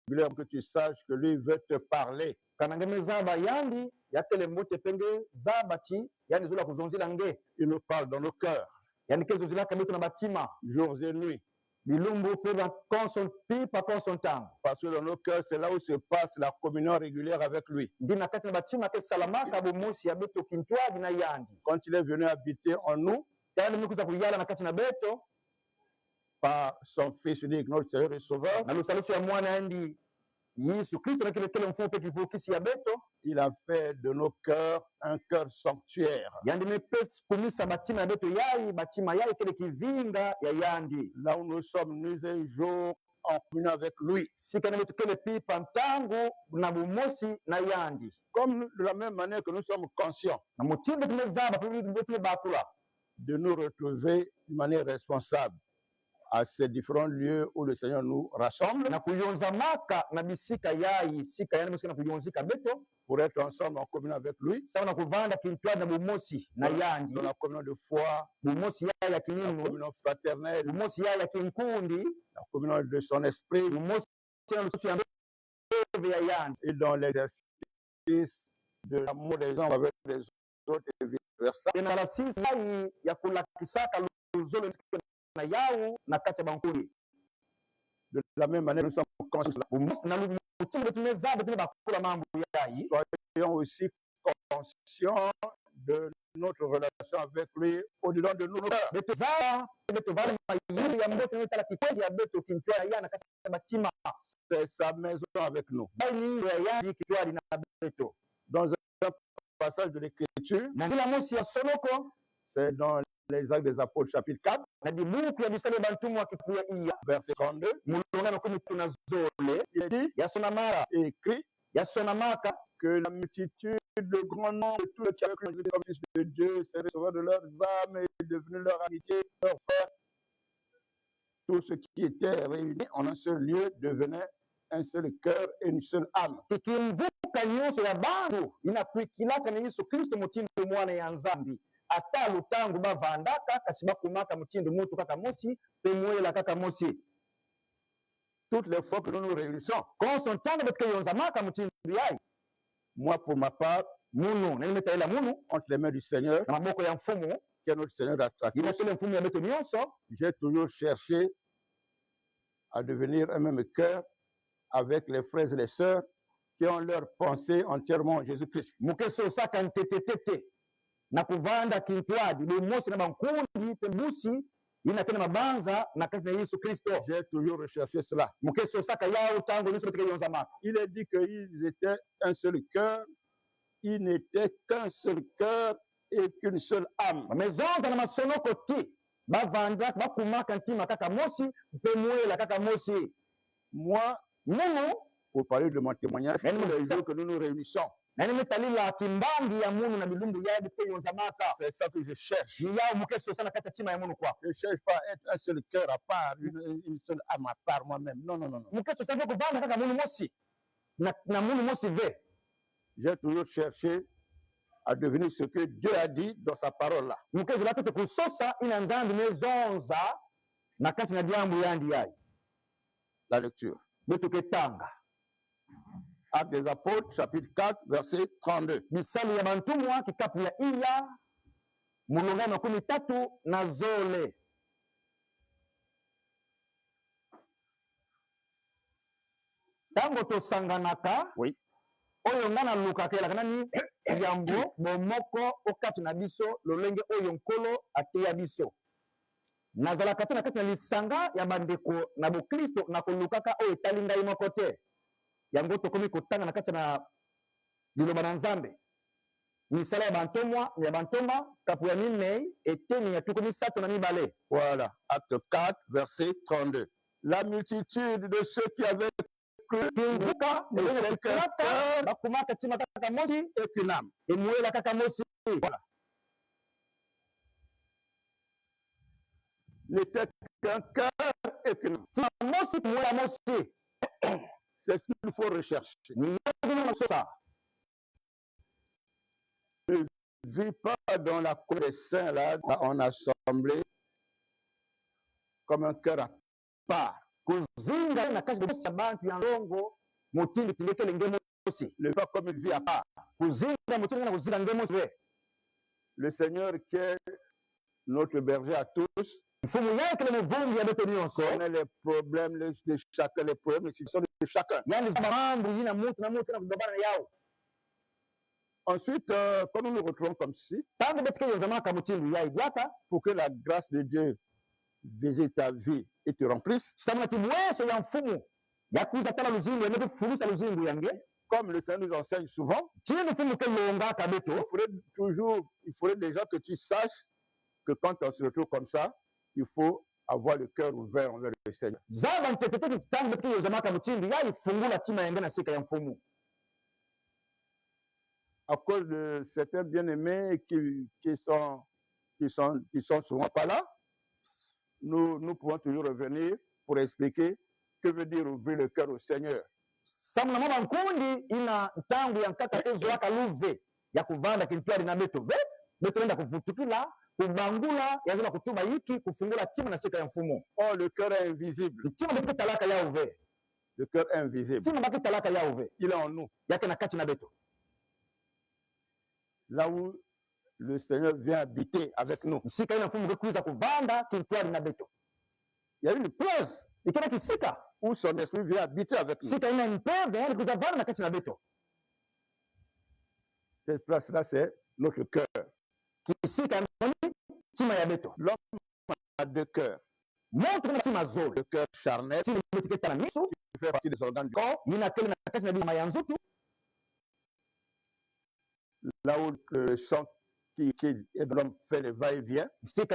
que tu saches que lui veut te parler. Il nous parle dans nos cœurs. Jours et nuits. Parce que dans nos cœurs, c'est là où se passe la communion régulière avec lui. Quand il est venu habiter en nous, par son Fils unique, notre Seigneur et Sauveur, il a fait de nos cœurs un cœur sanctuaire. Là où nous sommes nuit et jour en communion avec lui. Comme de la même manière que nous sommes conscients de nous retrouver de manière responsable à ces différents lieux où le Seigneur nous rassemble pour être ensemble en communion avec lui, dans la communion de foi, la communion fraternelle, la communion de son esprit et dans l'exercice de l'amour des uns avec les autres et vice-versa. De la même manière, nous sommes conscients. Soyons aussi conscients de notre relation avec lui au-delà de nous. C'est sa maison avec nous. Dans un passage de l'Écriture, c'est dans les Actes des Apôtres, chapitre 4, verset 32, il est dit, écrit, que la multitude, le grand nombre de tous ceux qui avaient cru comme Fils de Dieu, s'est recevant de leurs âmes et devenu leur amitié, leur frère. Tout ce qui était réuni en un seul lieu devenait un seul cœur et une seule âme. Toutes les fois que nous nous réunissons, moi pour ma part, entre les mains du Seigneur, qui est notre Seigneur à tous, j'ai toujours cherché à devenir un même cœur avec les frères et les sœurs qui ont leur pensée entièrement en Jésus-Christ. J'ai toujours recherché cela. Il est dit qu'ils étaient un seul cœur, ils n'étaient qu'un seul cœur et qu'une seule âme. Moi, pour parler de mon témoignage, les jours que nous nous réunissons, c'est ça que je cherche. Je ne cherche pas à être un seul cœur à part, une seule âme à part moi-même. Non, non, non, non. J'ai toujours cherché à devenir ce que Dieu a dit dans sa parole là. La lecture. Actes des Apôtres, chapitre 4, verset 32. Oui. Oyo ngana luka kela kanani yambo bomoko okati na biso lolenge oyo nkolo ateya biso nazala kati na lisanga ya bandeko na bokristo na kolukaka oyo etali ngai moko te yango tokomi kotanga na kati na liloba na Nzambe misala ya bantomba kapu ya minei eteni ya tuku misato na mibale. Voilà, acte 4 verset 32. La multitude de ceux qui avaient cru n'était qu'un cœur et qu'une âme. C'est ce qu'il faut rechercher. Ne vis pas dans la cour des saints là, en assemblée, comme un cœur à part. kuzinga na kati ya bantu ya ndongo mutindi tilekele ngemo aussi le pas comme une vie à part. kuzinga mutindi na kuzinga ngemo aussi. Le Seigneur qui est notre berger à tous mfumu yake le mvungi ya beto nyonso connaît les problèmes de chacun, les problèmes, les situations de chacun. yani mambo yina mutu na kudobana yao. Ensuite, quand nous nous retrouvons comme ceci, pour que la grâce de Dieu visite ta vie et te remplisse, comme le Seigneur nous enseigne souvent, il faudrait déjà que tu saches que quand on se retrouve comme ça, il faut avoir le cœur ouvert envers le Seigneur. À cause de certains bien-aimés qui sont souvent pas là, nous pouvons toujours revenir pour expliquer que veut dire ouvrir le cœur au Seigneur. Oh, le cœur est invisible. Le cœur est invisible. Il est en nous. Là où le Seigneur vient habiter avec nous. Il y a une place où son esprit vient habiter avec nous. Cette place-là, c'est notre cœur. L'homme a deux cœurs. Le cœur charnel, qui fait partie des organes du corps. Là où le sang qui est de l'homme fait le va-et-vient. Le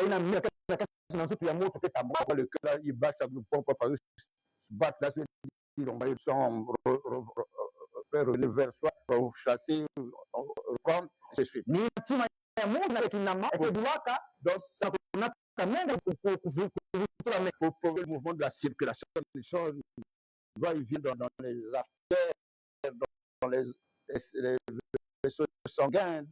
cœur, il bat chaque fois, parce que battre là, il envoie le sang, faire revenir vers soi, chasser, reprendre, et ainsi de suite. Pour prouver le mouvement de la circulation, le sang va-et-vient dans les artères, dans les vaisseaux sanguins.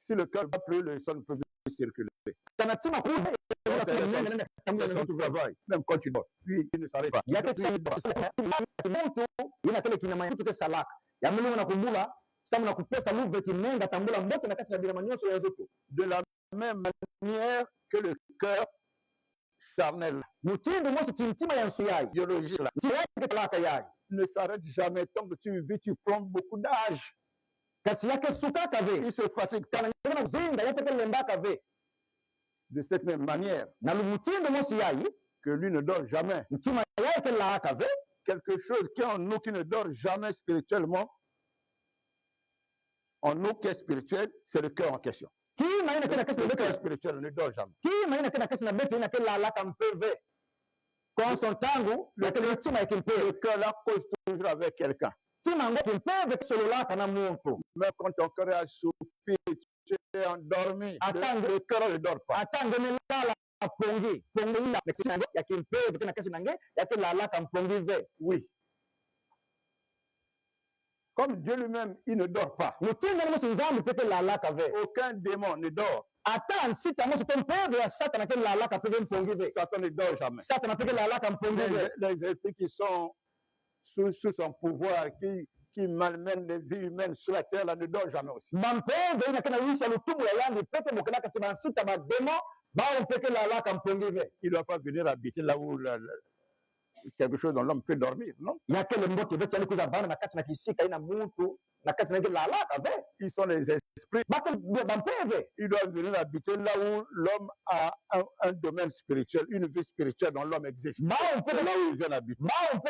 Si le cœur va plus, le sang ne peut plus circuler. C'est son travail, même quand tu dors. Puis il ne s'arrête pas. De la même manière que le cœur charnel, biologique, ne s'arrête jamais tant que tu vis, tu prends beaucoup d'âge. Il se fatigue de cette même manière que lui ne dort jamais. Quelque chose qui est en nous qui ne dort jamais spirituellement, en nous qui est spirituel, c'est le cœur en question. Le cœur spirituel ne dort jamais. Le cœur là cause toujours avec quelqu'un. Même quand ton cœur est assoupi, tu es endormi, le cœur ne dort pas. Oui. Comme Dieu lui-même, il ne dort pas. Aucun démon ne dort. Satan ne dort jamais. Les esprits qui sont sous son pouvoir, qui malmènent les vies humaines sur la terre, là, ne dorment jamais aussi. Il ne doit pas venir habiter là où quelque chose dont l'homme peut dormir, non? Ils sont les esprits. Ils doivent venir habiter là où l'homme a un domaine spirituel, une vie spirituelle dont l'homme existe. C'est là où ils viennent habiter. C'est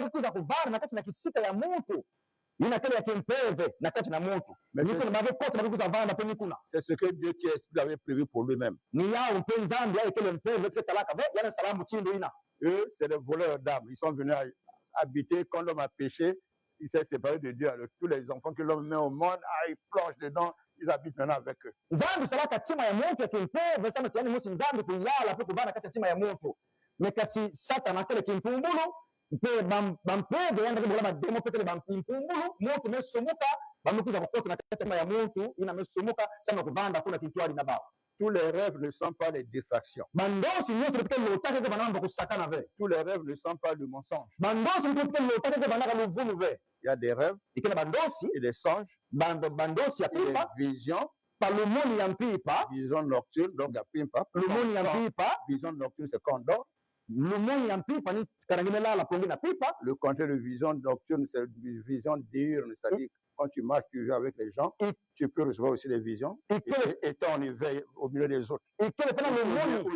ce que Dieu qui est esprit avait prévu pour lui-même. Eux, c'est des voleurs d'âmes. Ils sont venus habiter quand l'homme a péché. Il s'est séparé de Dieu. Alors, tous les enfants que l'homme met au monde, ils plongent dedans. Ils habitent maintenant avec eux. Tous les rêves ne sont pas des distractions. bandosi nyonso lopeke lotaka ete bananga bakusakana ve Tous les rêves ne sont pas du mensonge. bandosi lopeke lotaka ete banaka luvulu ve Il y a des rêves ike na bandosi et des songes bandosi ya et des pipa visions, palumoni ya mpipa visions nocturnes, donc il y a pimpa. lumoni ya mpipa Vision nocturne, c'est quand on dort. lumoni ya mpipa ni karangine lala pongi na pipa. Le contraire de vision nocturne, c'est une vision diurne, c'est-à-dire quand tu marches, tu vis avec les gens, tu peux recevoir aussi des visions, étant en éveil au milieu des autres. Ou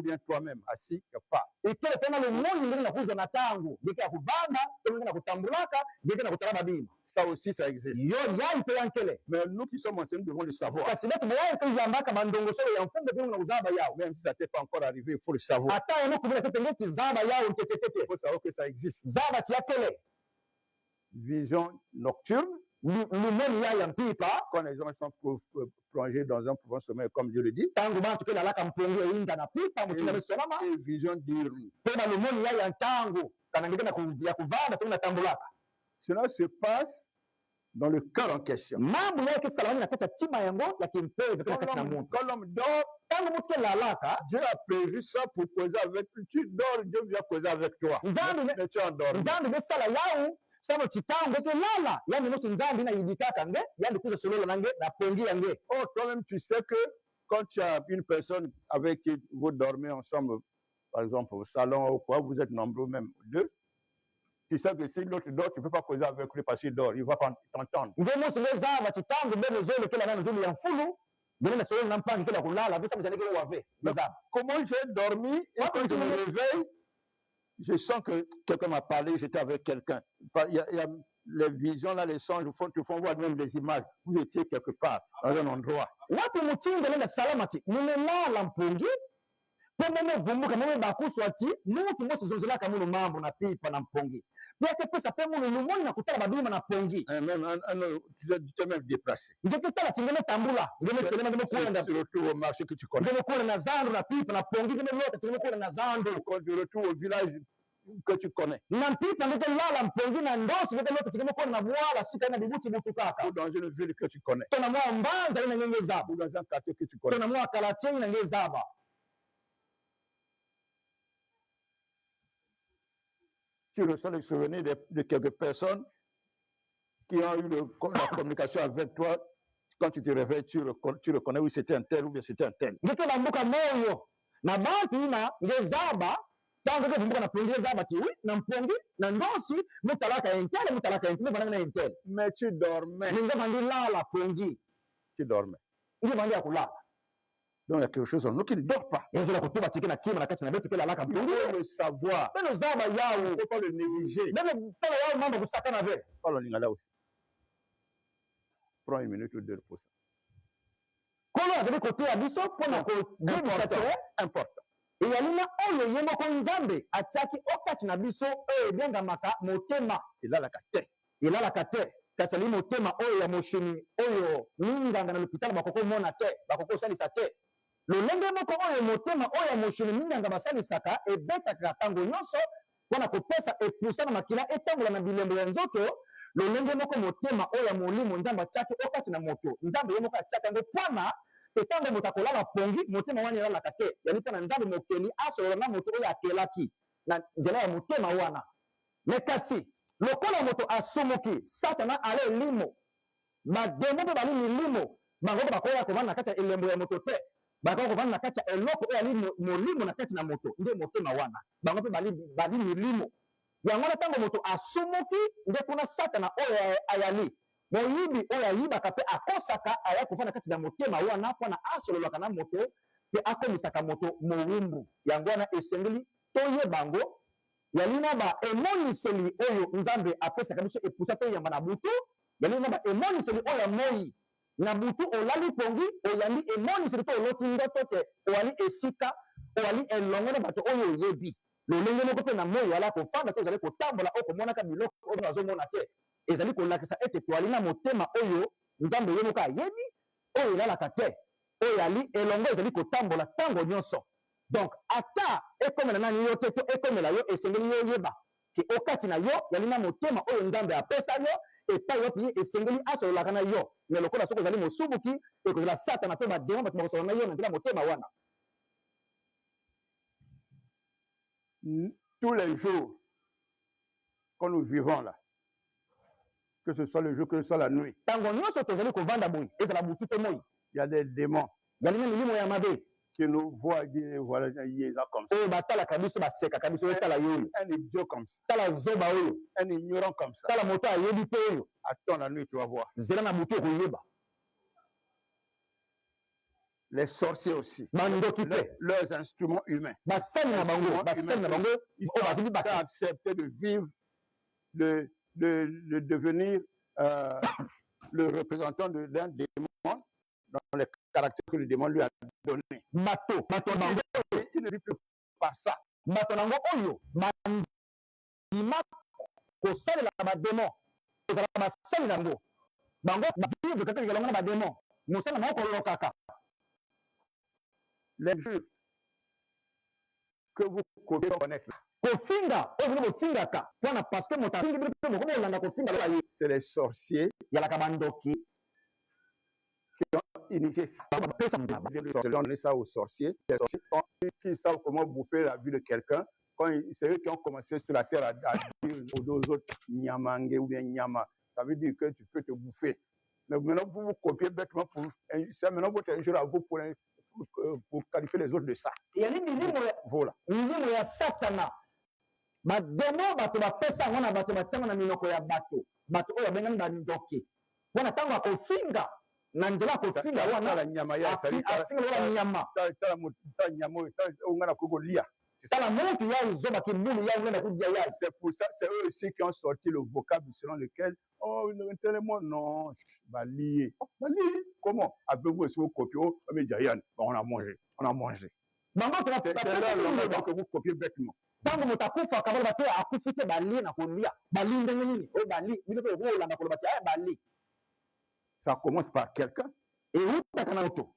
bien toi-même, assis quelque part. Ikele tena lumoni ndenge na kuza na tangu dike ya kuvanda ndenge na kutambulaka dike na kutalaba bima. Ça aussi, ça existe. Yo yai pe yankele. Mais nous qui sommes enseignants devons le savoir. Kasi letu moyo ke yambaka bandongo solo ya mfungo pe na uzaba yao. Même si ça t'est pas encore arrivé, il faut le savoir. Ata eno kubila tete ngeti zaba yao tetetete. Il faut savoir que ça existe. Zaba ti yakele. Vision nocturne. Lumoni ya mpipa quand les gens sont plongés dans un profond sommeil, comme Dieu le dit. Tangu bantu ke nalaka mpongi inda na pipa mutina mesolama. Et vision diurne. Pe na lumoni ya tangu kana ngeke na kuvanda tu na tambulaka. Cela se passe dans le cœur en question. Mambo yake salama na kata tima yango ya kimpepe kwa katika mungu. Quand l'homme dort, tangu mutu lalaka, Dieu a prévu ça pour causer avec toi. Tu dors, Dieu vient causer avec toi. Mais tu endors. Nzambi be sala yao sabo chitango ke lala yani mutu nzambi na yidikaka nge yani kuza solo nange na pongi yange. Oh, toi-même tu sais que quand tu as une personne avec qui vous dormez ensemble, par exemple au salon ou quoi, vous êtes nombreux même deux. Tu sais que si l'autre dort, tu ne peux pas causer avec lui parce qu'il dort, il va t'entendre. Comment j'ai dormi et quand je me réveille, je sens que quelqu'un m'a parlé, j'étais avec quelqu'un. Il y a les visions, là, les songes, te font voir même des images. Vous étiez quelque part, dans un endroit. Pemene vumbuka mwe bakuswati mutu mose zonzelaka muno mambo na pipa na mpongi. Yake pesa pe muno lumoni na kutala baduma na pongi. Même tu t'es même déplacé. Ngeke tala tingene tambula, ngene kelema ngene kwenda tu retrouves au marché que tu connais. Ngene kwenda na zandu na pipa na pongi ngene lote tingene kwenda na zandu. Quand tu retrouves au village que tu connais. Na pipa ngeke lala mpongi na ndosi ngeke lote tingene kwenda na mwala sika na bibuti mutukaka. Ou dans une ville que tu connais. Tona mwa mbanza ina ngenge zaba. Ou dans un quartier que tu connais. Tona mwa kalatie ina ngenge zaba. Tu reçois les souvenirs de quelques personnes qui ont eu la communication avec toi. Quand tu te réveilles, tu reconnais oui c'était un tel ou bien c'était un tel. Ngeke bambuka moyo na bantu ina ngezaba tangu ke bambuka na pongi zaba ti oui na mpongi na ndosi mutalaka entele banana entele. Mais tu dormais. Ninga bandi lala pongi. Tu dormais. Nge bandi ya kulala. Donc il y a quelque chose en nous qui ne dort pas. Il faut le savoir. Il ne faut pas le négliger. Parlons lingala aussi. Prends une minute ou deux pour ça. Important. Il a la kate. Kasali motema oyo ya moshini oyo ninganga na l'hôpital bakoko mona te bakoko salisa te. Lolenge moko oyo motema oyo ya moshini ninganga basalisaka ebetaka tango nyonso mpona kopesa epusa na makila etambola na bilembo ya nzoto. Lolenge moko motema oyo ya molimo nzambe atiaki okati na moto nzambe ye moko atiaki yango mpona etango moto akolala pongi motema wana elalaka te yani mpona nzambe mokeli asolola na moto oyo akelaki na nzela ya motema wana. Me kasi lokola moto asumuki satana ale limo bademo mpe bali milimo bango mpe bakoya kovanda na kati ya elembo ya moto te bakoya kovanda na kati ya eloko oyo ali molimo na kati na moto nde motema wana bango mpe bali milimo yango wana ntango moto asumuki nde kuna satana oyo ayali moyibi oyo ayibaka mpe akosaka aya kovanda na kati na motema wana mpona asololaka na moto mpe akomisaka moto mowumbu yango wana esengeli toyebango yalina ba emoniseli oyo nzambe apesaka biso epusa to yamba na butu yalina ba emoniseli oyo moi na butu olali pongi oyandi emoniseli to oloti ndoto te oyali esika oyali elongo na bato oyo oyebi lolenge moko mpe na moi wala kofanda to ozali kotambola okomonaka biloko oyo azomona te ezali kolakisa ete toali na motema oyo nzambe ye moko ayebi oyo elalaka te oyo yali elongo ezali kotambola ntango nyonso. Donc, ata ekomela nani yo te to ekomela yo esengeli yo yeba ki okati na yo yalina motema oyo nzambe apesa yo epai wapi esengeli asololaka na yo me lokola soki ozali mosubuki ekozala satana mpe bademo bato bakosola na yo na nzela motema wana. Tous les jours que nous vivons là, que ce soit le jour, que ce soit la nuit, ntango nyonso tozali kovanda boye ezala butu te moi, il y a des démons yali na milimo ya mabe qui nous voient dire voilà, il est comme ça. oyo batalaka biso basekaka biso etala yo oyo, Un idiot comme ça, tala zoba oyo, un ignorant comme ça. tala moto ayebi te oyo, Attends la nuit, tu vas voir. zela na butu okoyeba. Les sorciers aussi, bandoki mpe leurs instruments humains. basali na bango oyo bazali Ils ont accepté de vivre, de devenir le représentant d'un démon dans les caractères que le démon lui a donné. bato bango Il ne vit plus par ça. bato nango oyo bandima kosalela bademo kozala basali nango bango bavivre kaka elongo na bademo mosala nango kolokaka. Les jeux que vous pouvez connaître, kofinga oyo bino bofingaka mpona parceke moto afingi bino mpe moko bolanda kofinga loba ye c'est les sorciers yalaka bandoki initiés ça. bapesa Ils ont donné ça aux sorciers. Les sorciers qui savent comment bouffer la vie de quelqu'un. C'est eux qui ont commencé sur la terre à dire aux autres Nyamangue ou bien Nyama. Ça veut dire que tu peux te bouffer. Mais maintenant, vous vous copiez bêtement pour. Maintenant, votre injure à vous pour qualifier les autres de ça. yali Voilà. milimo ya satana bademo bato bapesa yango na bato batiango na minoko ya bato bato oyo babengani bandoki mpona ntango akofinga na nzela akofinga wana afinga lola nyama tala motu ya ezobaki mbulu ya ngenda kudia ya. C'est pour ça, c'est eux aussi qui ont sorti le vocable selon lequel, oh, tellement non, balié. Balié, comment? Avez-vous aussi vos copies? Oh, mais Jayan, on a mangé, on a mangé. C'est là le que vous copiez bêtement. Ntango moto akufaka baloba te akufi te balie na kolia bali ndenge nini oyo bali bino mpe okolanda koloba te aya bali. Ça commence par quelqu'un. Eutaka na moto.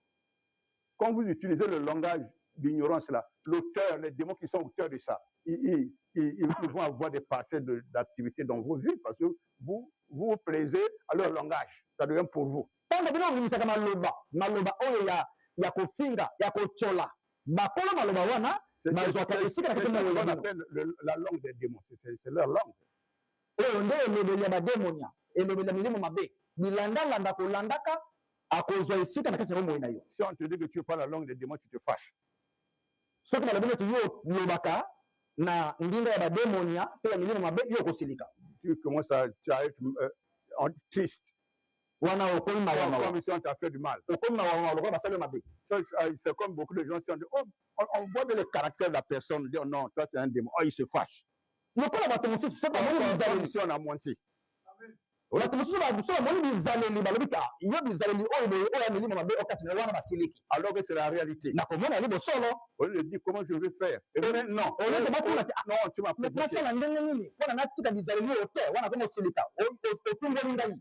Quand vous utilisez le langage d'ignorance là, l'auteur, les démons qui sont auteurs de ça, ils vont avoir des passés d'activité dans vos vies parce que vous plaisez à leur langage. Ça devient pour vous. Ntango bino obimisaka maloba oyo ya kofinga ya kochola bakolo maloba wana bazwaka esika na kati on appelle la langue des démons. C'est leur langue. oyo nde elobeli ya bademonia elobeli ya milimo mabe bilandalanda kolandaka akozwa esika na kati ya bomoi na yo. Si on te dit que tu parles la langue des démons, tu te fâches. soki balobi neti yo lobaka na ndinga ya bademonia mpe ya milimo mabe yo okosilika. Tu commences à être triste. wana okomi mawa Comme si on t'a fait du mal. okomi mawa lokola basali mabe. C'est comme beaucoup de gens qui ont dit, oh, on voit bien le caractère de la personne, dire non, toi tu es un démon. Oh, il se fâche. lokola bato mosusu soki bamoni bizaleli si on a menti. bato mosusu bamoni bizaleli balobi ka yo bizaleli oyo boye oyo ya milimo mabe okati na wana basiliki Alors que c'est la réalité. na komona yali bosolo. On lui dit comment je vais faire. Non, olete batuna ti non, tu m'as pas nasala ndenge nini mpona natika bizaleli oyo te wana komo osilika otungeli ngai.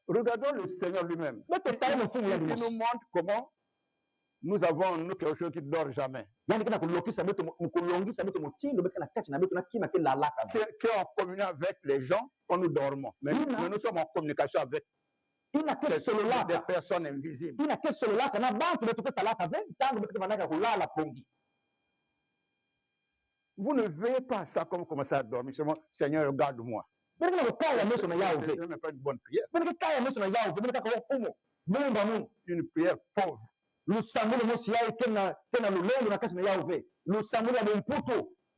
Regardons le Seigneur lui-même. Il nous montre comment nous avons notre quelque chose qui ne dort jamais. Qui est en communion avec les gens quand nous dormons. Mais nous sommes en communication avec des personnes invisibles. Vous ne veillez pas à ça comme vous commencez à dormir. Seulement, Seigneur, regarde-moi. Ce n'est même pas une bonne prière. Une prière pauvre.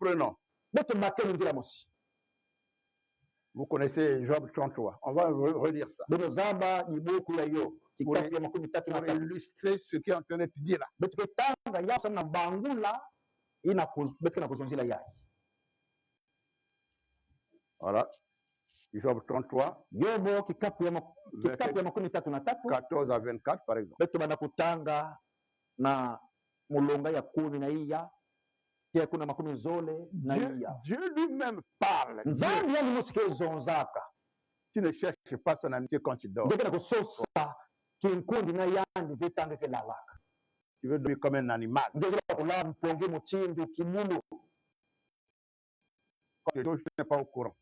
Prenons. Vous connaissez Job 33. On va relire ça. Pour illustrer ce qui est en train de te dire là. Voilà. Job 33. 14 à 24 par exemple. Dieu lui-même parle. Tu ne cherches pas son amitié quand tu dors. Tu veux dormir comme un animal. je n'ai pas au courant.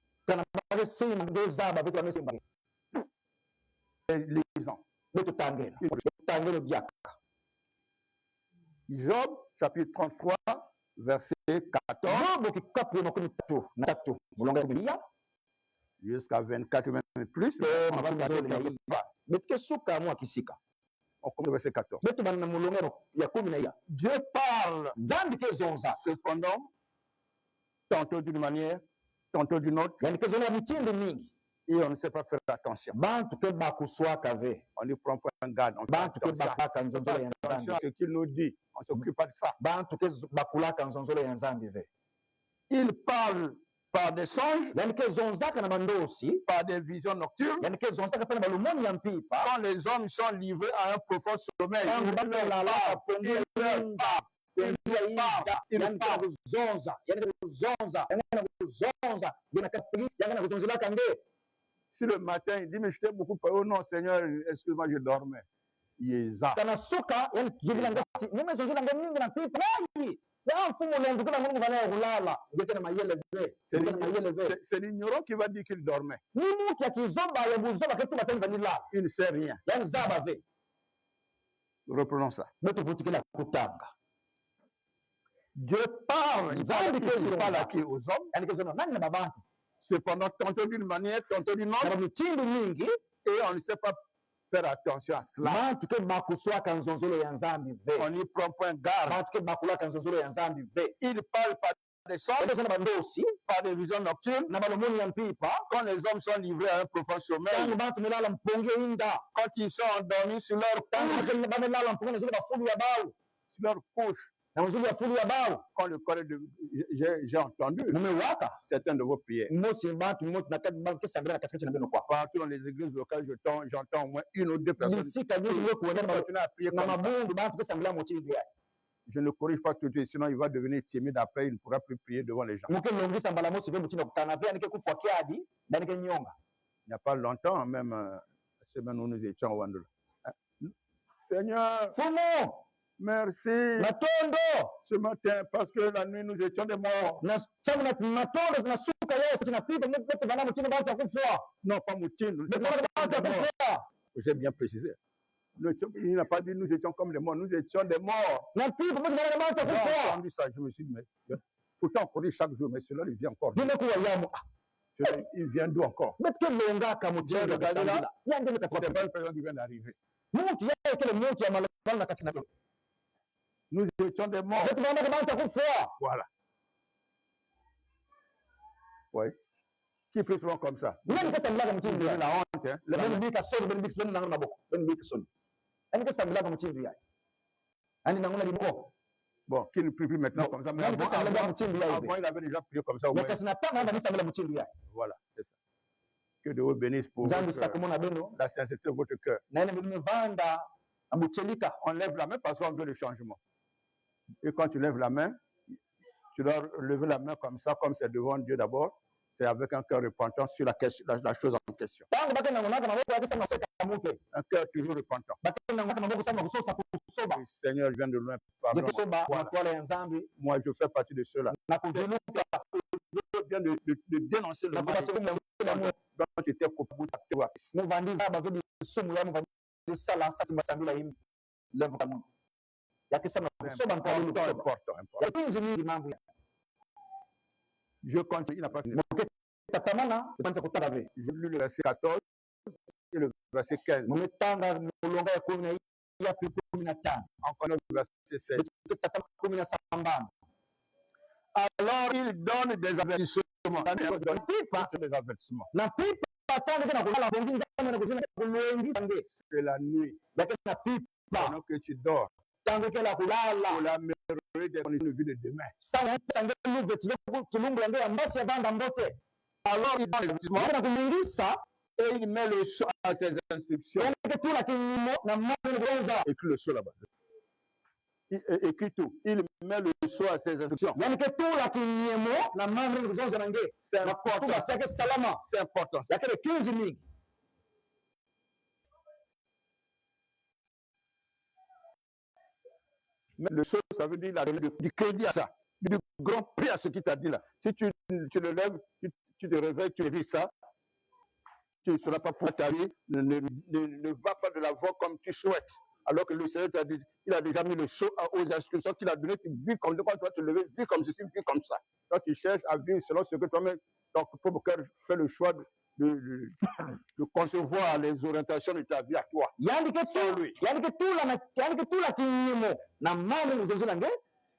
Lisons. Job, chapitre 33, verset 14 jusqu'à 24, même plus. On commence verset 14. Dieu parle cependant, tantôt d'une manière, tantôt d'une autre, et on ne sait pas faire attention. On ne prend pas un garde, on fait attention à ce qu'il nous dit, on ne s'occupe pas de ça. Il parle par des songes, par des visions nocturnes, quand les hommes sont livrés à un profond sommeil. Si le matin il dit, mais je t'ai beaucoup parlé, oh non Seigneur, excuse-moi, je dormais. Yeza. C'est l'ignorant qui va dire qu'il dormait. Il ne sait rien. Reprenons ça. Dieu parle, il parle à qui? Aux hommes. Cependant, tantôt d'une manière, tantôt d'une autre, et on ne sait pas faire attention à cela. On n'y prend point garde. Il parle par des songes, par des visions nocturnes, quand les hommes sont livrés à un profond sommeil, quand ils sont endormis sur leur couche. Quand le corps j'ai entendu certains de vos prières. Partout dans les églises locales, j'entends au moins une ou deux personnes continuer à prier comme ça. Je ne corrige pas tout de suite, sinon il va devenir timide après, il ne pourra plus prier devant les gens. Il n'y a pas longtemps, même la semaine où nous étions au Wandola. Seigneur, merci ce matin parce que la nuit nous étions des morts. Non, pas Moutine. J'ai bien précisé. Il n'a pas dit nous étions comme des morts, nous étions des morts. J'ai entendu ça, je me suis dit, mais pourtant on corrige chaque jour, mais celui-là il vient encore. Il vient d'où encore? C'est pas le président qui vient d'arriver. Nous étions des morts. Voilà. Oui. Qui peut faire comme ça? La honte, hein? Bon, qui ne prie plus maintenant comme ça. Mais avant, il avait déjà prié comme ça. Voilà, c'est ça. Que Dieu vous bénisse pour la sincérité de votre cœur. On lève la main parce qu'on veut le changement. Et quand tu lèves la main, tu dois lever la main comme ça, comme c'est devant Dieu d'abord. C'est avec un cœur repentant sur la chose en question. Un cœur toujours repentant. Le Seigneur vient de loin. Moi, je fais partie de ceux-là. Je viens de dénoncer le mal dont tu étais coupé. Je continue, il n'a pas fini. J'ai lu le verset 14 et le verset 15. Encore le verset 16. Alors il donne des avertissements. C'est la nuit. Pendant que tu dors. Pour l'améliorer des conditions de vie de demain. Alors il donne des avertissements et il met le sceau à ses instructions. Écris le sceau là-bas. Écris tout. Il met le sceau à ses instructions. C'est important. Mais le sceau, ça veut dire la donner du crédit à ça. du grand prix à ce qu'il t'a dit là. Si tu le lèves, tu te réveilles, tu lis ça, tu ne seras pas pour ta vie, ne va pas de la voie comme tu souhaites. Alors que le Seigneur t'a dit, il a déjà mis le sceau aux instructions qu'il a données, tu vis comme quand tu vas te lever, vis comme ceci, vis comme ça. Quand tu cherches à vivre selon ce que toi-même, ton propre cœur fait le choix de concevoir les orientations de ta vie à toi. Yandike tula kinyumo na mama mzozo nange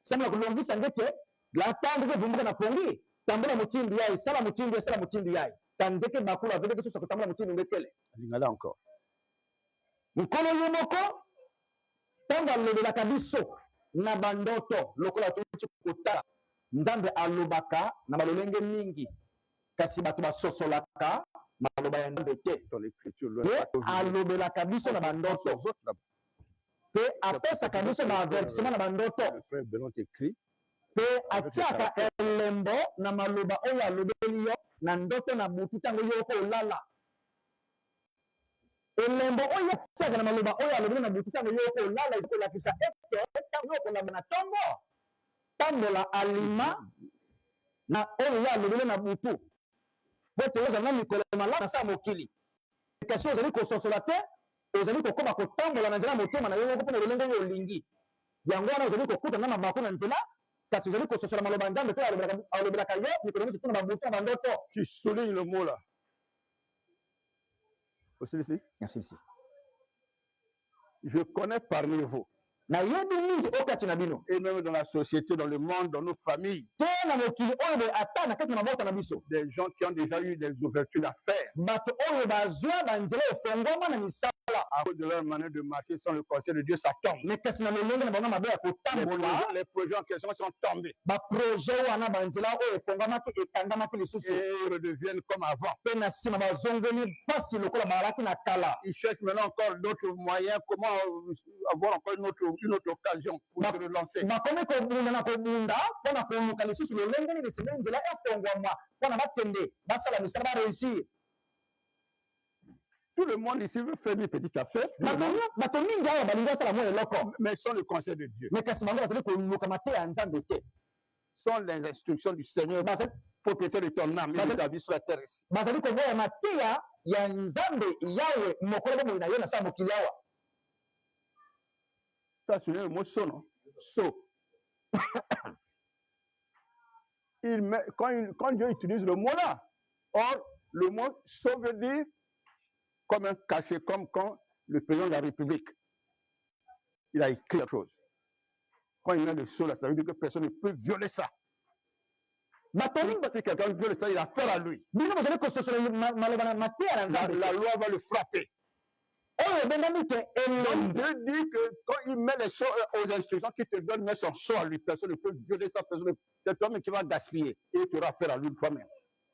sema kulongisa ngeke la tandike vumbuka na pongi tambula mutimbi yai sala mutimbi yai tandike bakula vile keso kutambula mutimbi ngekele Lingala encore mkono yomoko tamba lobela kabiso na bandoto lokola tuchi kutala nzambe alobaka na balolenge mingi kasi bato basosolaka maloba ya nzambe te alobelaka biso na bandoto pe apesaka biso na avertissement na bandoto pe atiaka elembo na maloba oyo alobeli yo na ndoto na butu ntango yo kolala elembo oyo atiaka na maloba oyo alobeli na butu ntango yo kolala ekolakisa ete ntango yo kolamba na ntongo tambola alima na oyo yo alobeli na butu po te ozala na mikolo malamu na saa mokili kasi ozali kososola te ozali kokoma kotambola na nzela motema na yo moko mpona lolenge oyo olingi yango wana ozali kokutana na mabaku na nzela kasi ozali kososola maloba ya nzambe mpe alobelaka yo mikolo nyonso mpona babutu na bandoto. Tu soulignes le mot là. Aussi ici. Merci ici. Je connais parmi vous. Na yebi mingi okati na bino. Et même dans la société, dans le monde, dans nos familles. Te na mokili oyo be ata na kati na mabota na biso. Des gens qui ont déjà eu des ouvertures d'affaires. Bato oyo bazwa banzela efongoma na misala. À cause de leur manière de marcher sans le conseil de Dieu, ça tombe. Mais kasi na lolenge na bango mabe ya kotambola. Les projets en question sont tombés. Ba projet wana banzela oyo efongomaki ekangamaki lisusu. Et ils redeviennent comme avant. Pe na sima bazongeli pasi lokola balaki na kala. Ils cherchent maintenant encore d'autres moyens, comment avoir encore une autre occasion pour se relancer. Bakomi kobunda na kobunda mpona koluka lisusu lolenge nini esengeli nzela efongwama mpona bakende basala misala baréussir. Tout le monde ici veut faire des petites affaires. Bato mingi awa balingi basala mwa eloko. Mais sans le conseil de Dieu. Mais kasi bango bazali koluka mateya ya nzambe te. Sans les instructions du Seigneur, propriétaire de ton âme et de ta vie sur la terre ici. Bazali koboya mateya ya nzambe yawe mokolo bomoi na yo na saa mokili awa. Ça, c'est le mot saut, non? Saut. Quand Dieu utilise le mot là, or, le mot saut veut dire comme un cachet, comme quand le président de la République, il a écrit quelque chose. Quand il met le saut là, ça veut dire que personne ne peut violer ça. Si quelqu'un viole ça, il a affaire à lui. La loi va le frapper. Donc Dieu dit que quand il met les choses aux instructions qu'il te donne, met son sceau à lui, personne ne peut violer ça, c'est toi-même qui va gaspiller et tu auras affaire à lui toi-même.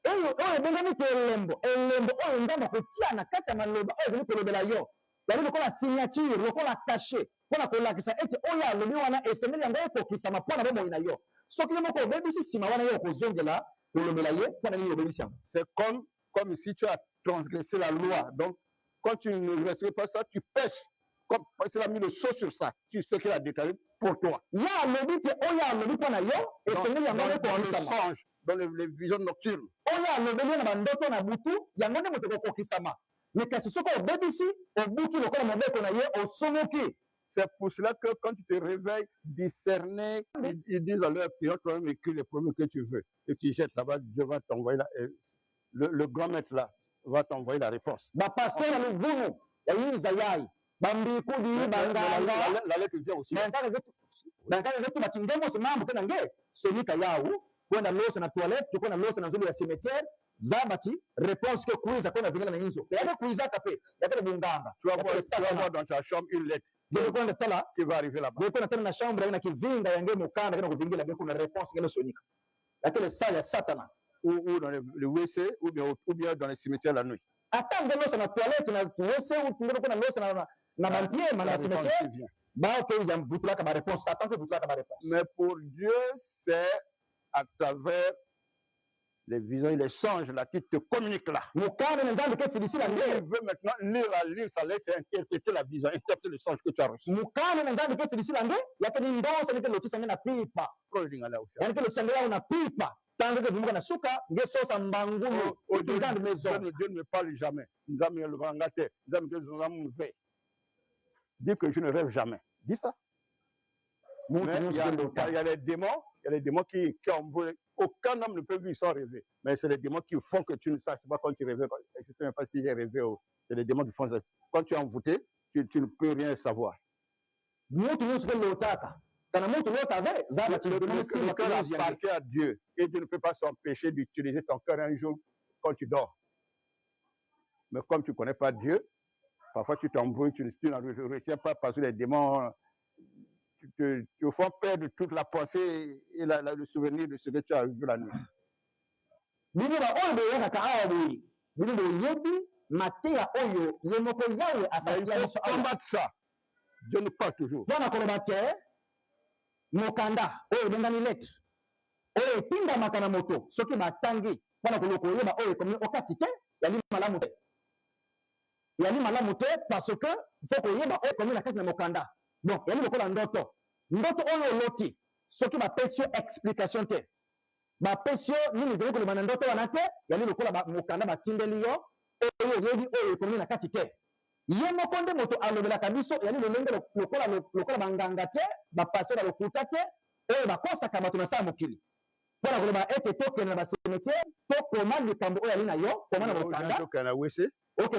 Oyo ebengami te elembo oyo nzambe akotia na kati ya maloba oyo ezali kolobela yo yali lokola signature lokola cachet mpona kolakisa ete oyo alobi wana esengeli yango ekokisama mpona bomoi na yo soki yo moko obebisi nsima wana yo okozongela kolobela ye mpona nini obebisi yango. C'est comme si tu as transgressé la loi. Donc quand tu ne respectes pas ça, tu pêches. Comme il a mis le sceau sur ça, tu sais qu'il a déclaré pour toi. Ya alobi te oyo alobi mpona yo esengeli yango ekokisama. Dans les visions nocturnes. Oyo alobeli na bandoto na butu yango nde moto ekokokisama mais kasi soki obebisi obuki lokola mobeko na ye osomoki. C'est pour cela que quand tu te réveilles, discerner, ils disent à leur prière, toi-même écris les premiers que tu veux. Et tu jettes là-bas, Dieu va t'envoyer le grand maître là va t'envoyer la réponse. Pasteur na luvumu ya yiza yai bambikudi banganga la lettre vient aussi. Banganga zetu batingemo semambo tena nge sonika yawu kwenda losa na toilette tukwenda losa na nzulu ya cimetière zabati réponse que kuiza kwenda vingana na inzo yake kuiza kape yake bunganga tu vas voir dans ta chambre une lettre qui va arriver là-bas. Kwenda tena na chambre na kivinga yange mukanda kana kuvingila beko na réponse ngelo sonika yake le saa ya satana ou dans le WC ou bien dans les cimetières la nuit. Attends losa na toilette na WC ou ngelo kwenda losa na bantier na cimetière ba que ya mvutulaka ba réponse Satan que vutulaka ba réponse. Mais pour Dieu c'est à travers Les visions et les songes là qui te communiquent là. Il veut maintenant lire sa lettre et interpréter la vision, interpréter le songe que tu as reçu. Dieu ne me parle jamais. Dis que je ne rêve jamais. Dis ça. Mais il y a les démons qui envoient. Aucun homme ne peut vivre sans rêver. Mais c'est les démons qui font que tu ne saches pas quand tu rêvais. Je ne sais même pas si j'ai rêvé. C'est les démons qui font ça. Quand tu es envoûté, tu ne peux rien savoir. Le cœur appartient à Dieu. Et Dieu ne peut pas s'empêcher d'utiliser ton cœur un jour quand tu dors. Mais comme tu ne connais pas Dieu, parfois tu t'embrouilles, tu ne retiens pas parce que les démons te font perdre toute la pensée et le souvenir de ce que tu as vu la nuit. Combattre ça. Dieu nous parle toujours. Mokanda oyo bengani lettre oyo etinda makana moto soki batangi mpona koloko oyeba oyo ekomi okati te yali malamu te parce que fo koyeba oyo ekomi na kati na mokanda. Donc yali lokola ndoto oyo oloti soki bapesi yo explication te bapesi yo nini ezali koloba na ndoto wana te yali lokola mokanda batindeli yo oyo oyebi oyo ekomi na kati te. Ye moko nde moto alobelaka biso yali lolenge lokola banganga te bapasteur ya lokuta te oyo bakosaka bato na saa mokili mpona koloba ete tokende na basemetiere tokoma likambo oyo yali na yo koma na bokanda okende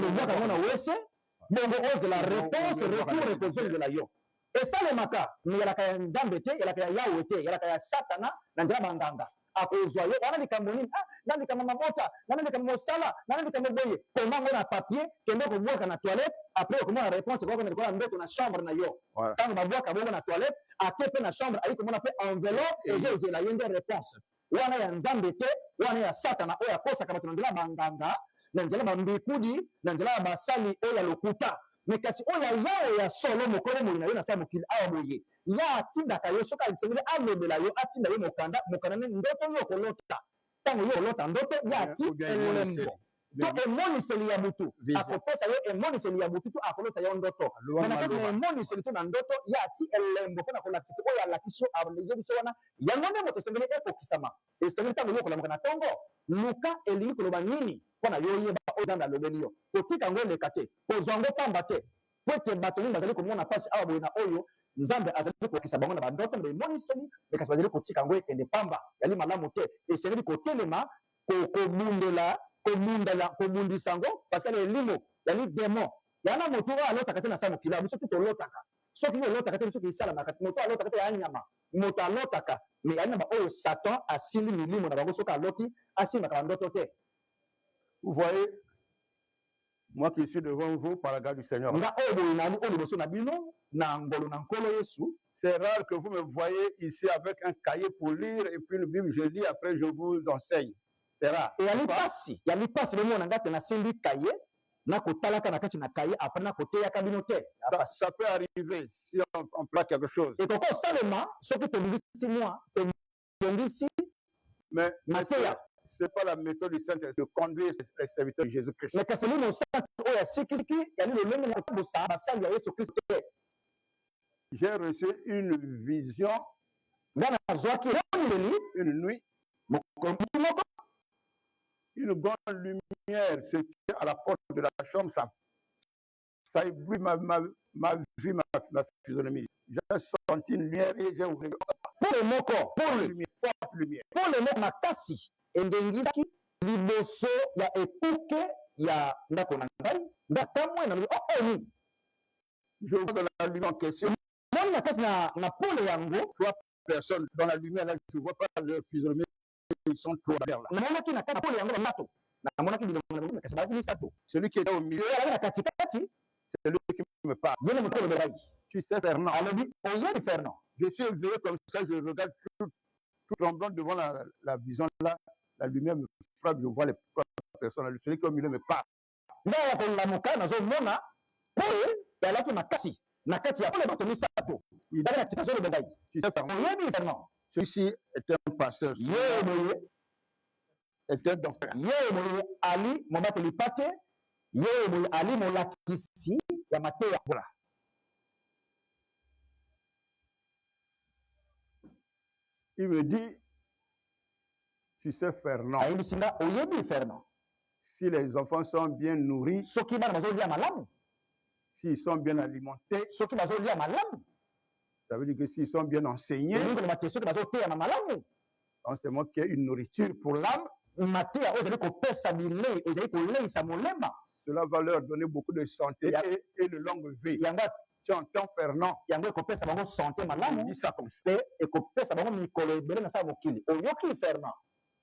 obwaka yango na wese bongo ozela réponse retour ekozongela yo esalemaka me yalaka ya nzambe te yalaka ya yawe te yalaka ya satana na nzela banganga akozwa yo wana likambo nini na likambo mabota na likambo mosala na likambo boye koma ngo na papier kende kobwaka na toilette après okomona réponse koko na ndoto na chambre na yo ntango babwaka bongo na toilette ate pe na chambre ayi komona pe enveloppe ezozela ye nde réponse wana ya nzambe te wana ya satana oyo akosaka bato na nzela banganga na nzela bambikudi na nzela basali oyo ya lokuta me kasi oyo yawe ya solo mokolo moi na yo na saa mokili awa boye ya atindaka yo soki alisengeli alobela yo atinda yo mokanda ne ndoto yo okolota ntango yo olota ndoto ya ati elembo to emoniseli ya butu akopesa yo emoniseli ya butu to akolota yo ndoto na kati na emoniseli to na ndoto ya ati elembo mpona kolakisa oyo alakisi yo ayebiso wana yango nde moto esengeli ekokisama esengeli ntango yo okolamuka na ntongo luka elingi koloba nini mpona yo oyeba oyo nzambe alobeli yo kotika yango eleka te kozwa yango pamba te po ete bato mingi bazali komona mpasi awa boye na oyo nzambe azali kokokisa bango na bandoto na baemoniseli me kasi bazali kotika yango ekende pamba yali malamu te esengeli kotelema kobundisa yango parce que elimo yali demo yana moto oyo alotaka te na saa mokili biso te tolotaka soki yo olotaka te soki esalamaka moto alotaka te ya nyama moto alotaka me yali na baoyo satan asili milimo na bango soki aloti asimbaka bandoto te. Vous voyez, moi qui suis devant vous par la grâce du Seigneur, c'est rare que vous me voyez ici avec un cahier pour lire et puis une Bible, je lis, après je vous enseigne. C'est rare. Et ça peut arriver si on plaque quelque chose. Mais ce n'est pas la méthode du Saint-Esprit de conduire les serviteurs de Jésus-Christ. J'ai reçu une vision, une nuit, une grande lumière se tient à la porte de la chambre, ça éblouit ma vue, ma physionomie. J'ai senti une lumière et j'ai ouvert. Pour le mot makasi endengizaki liboso ya ekuke ya ndako na ngai ndakamwe na oni je vois dans la lumière en question moi na kati na pole yango trois personnes dans la lumière là je vois pas leur physionomie ils sont trois vers là namonaki na kati na pole yango mato namonaki bilongo na kasi balaki misato celui qui est au milieu na kati c'est lui qui me parle yene moto le berai tu sais Fernand alobi oyebi Fernand je suis éveillé comme ça je regarde tout tremblant devant la vision là la lumière me frappe je vois les trois personnes celui qui est au milieu me parle ndaya kolamuka nazomona pole yalaki makasi na kati ya pole bato misato ndaya na tika zolo berai tu sais Fernand oyebi Fernand celui-ci est un pasteur est un docteur. Yeye moyo ali mobateli pate, yeye moyo ali molakisi ya mateya. Voilà. Il me dit, tu sais Fernand, Ayibisinga oyebi Fernand. si les enfants sont bien nourris, Soki bana bazolia malamu, s'ils sont bien alimentés, soki bazolia malamu, ça veut dire que s'ils sont bien enseignés, elingo na mateya soki bazoteya na malamu, donc c'est moi qui ai une nourriture pour l'âme, mateya oyo ezali kopesa bilei, ezali koleisa molema. cela va leur donner beaucoup de santé et de longue vie. Yango Tu entends Fernand, yango ekopesa bango santé il malamu, dit ça comme ça. pe ekopesa bango mikolo ebele na sala mokili. Oyoki Fernand.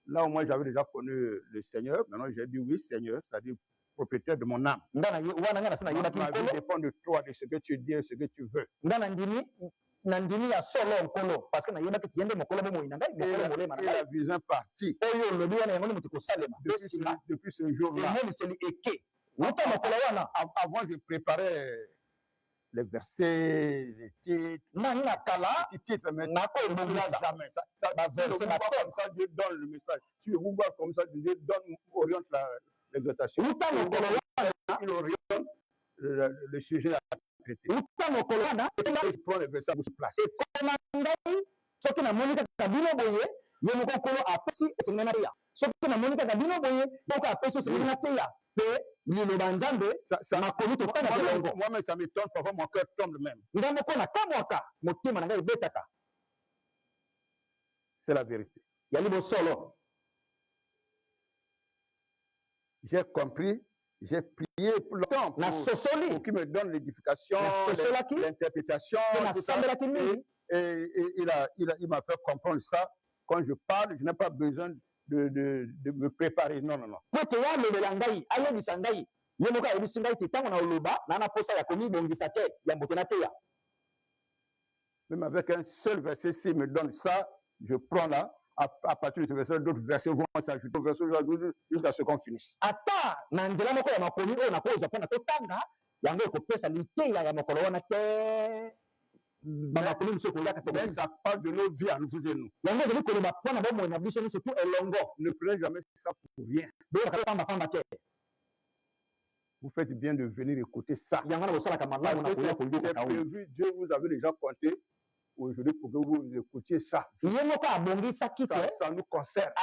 Là où moi j'avais déjà connu le Seigneur, maintenant j'ai dit oui Seigneur, c'est-à-dire propriétaire de mon âme. Wana nga na sana Ma yebaki vie nkolo. dépend de toi, de ce que tu dis et ce que tu veux. Nga na ndimi ya solo nkolo parce que na yebaki tiyende mokolo bo moyina ngai mokolo molema na Et ngai. la vision partie. Oyo lobi wana yango ni mutu kosalema. Depuis ce jour-là. Emoniseli eke. Wuta mokolo wana. Avant je préparais les versets, les titres. Nanga kala Les titres, mais nako ebongisa. jamais. Ça, verset comme ça, Dieu donne le message. Si vous voyez comme ça, Dieu donne, oriente l'exhortation. Wuta mokolo wana. Il oriente le sujet à traiter. Wuta mokolo wana. Il prend les versets sur place. Ekoma ngai soki na moni kaka bino boye ye moko nkolo apesi esengeli na teya. Soki na moni kaka bino boye moko apesi esengeli na teya. Pe liloba nzambe makomi totanga elongo. Moi-même, ça m'étonne, parfois mon cœur tombe même. Nga moko nakamwaka motema na ngai ebetaka. C'est la vérité. Yali bosolo. J'ai compris, j'ai prié pour longtemps pour qu'il me donne l'édification, l'interprétation. Et il m'a fait comprendre ça. Quand je parle, je n'ai pas besoin de me préparer. Non, non, non. Même avec un seul verset, s'il me donne ça, je prends là. À partir de ce verset, d'autres versets vont s'ajouter au verset jusqu'à ce qu'on finisse. Même ça parle de nos vies à nous et nous. Ne prenez jamais ça pour rien. Vous faites bien de venir écouter ça. C'est prévu, Dieu vous avait déjà compté aujourd'hui pour que vous écoutiez ça. Ça nous concerne.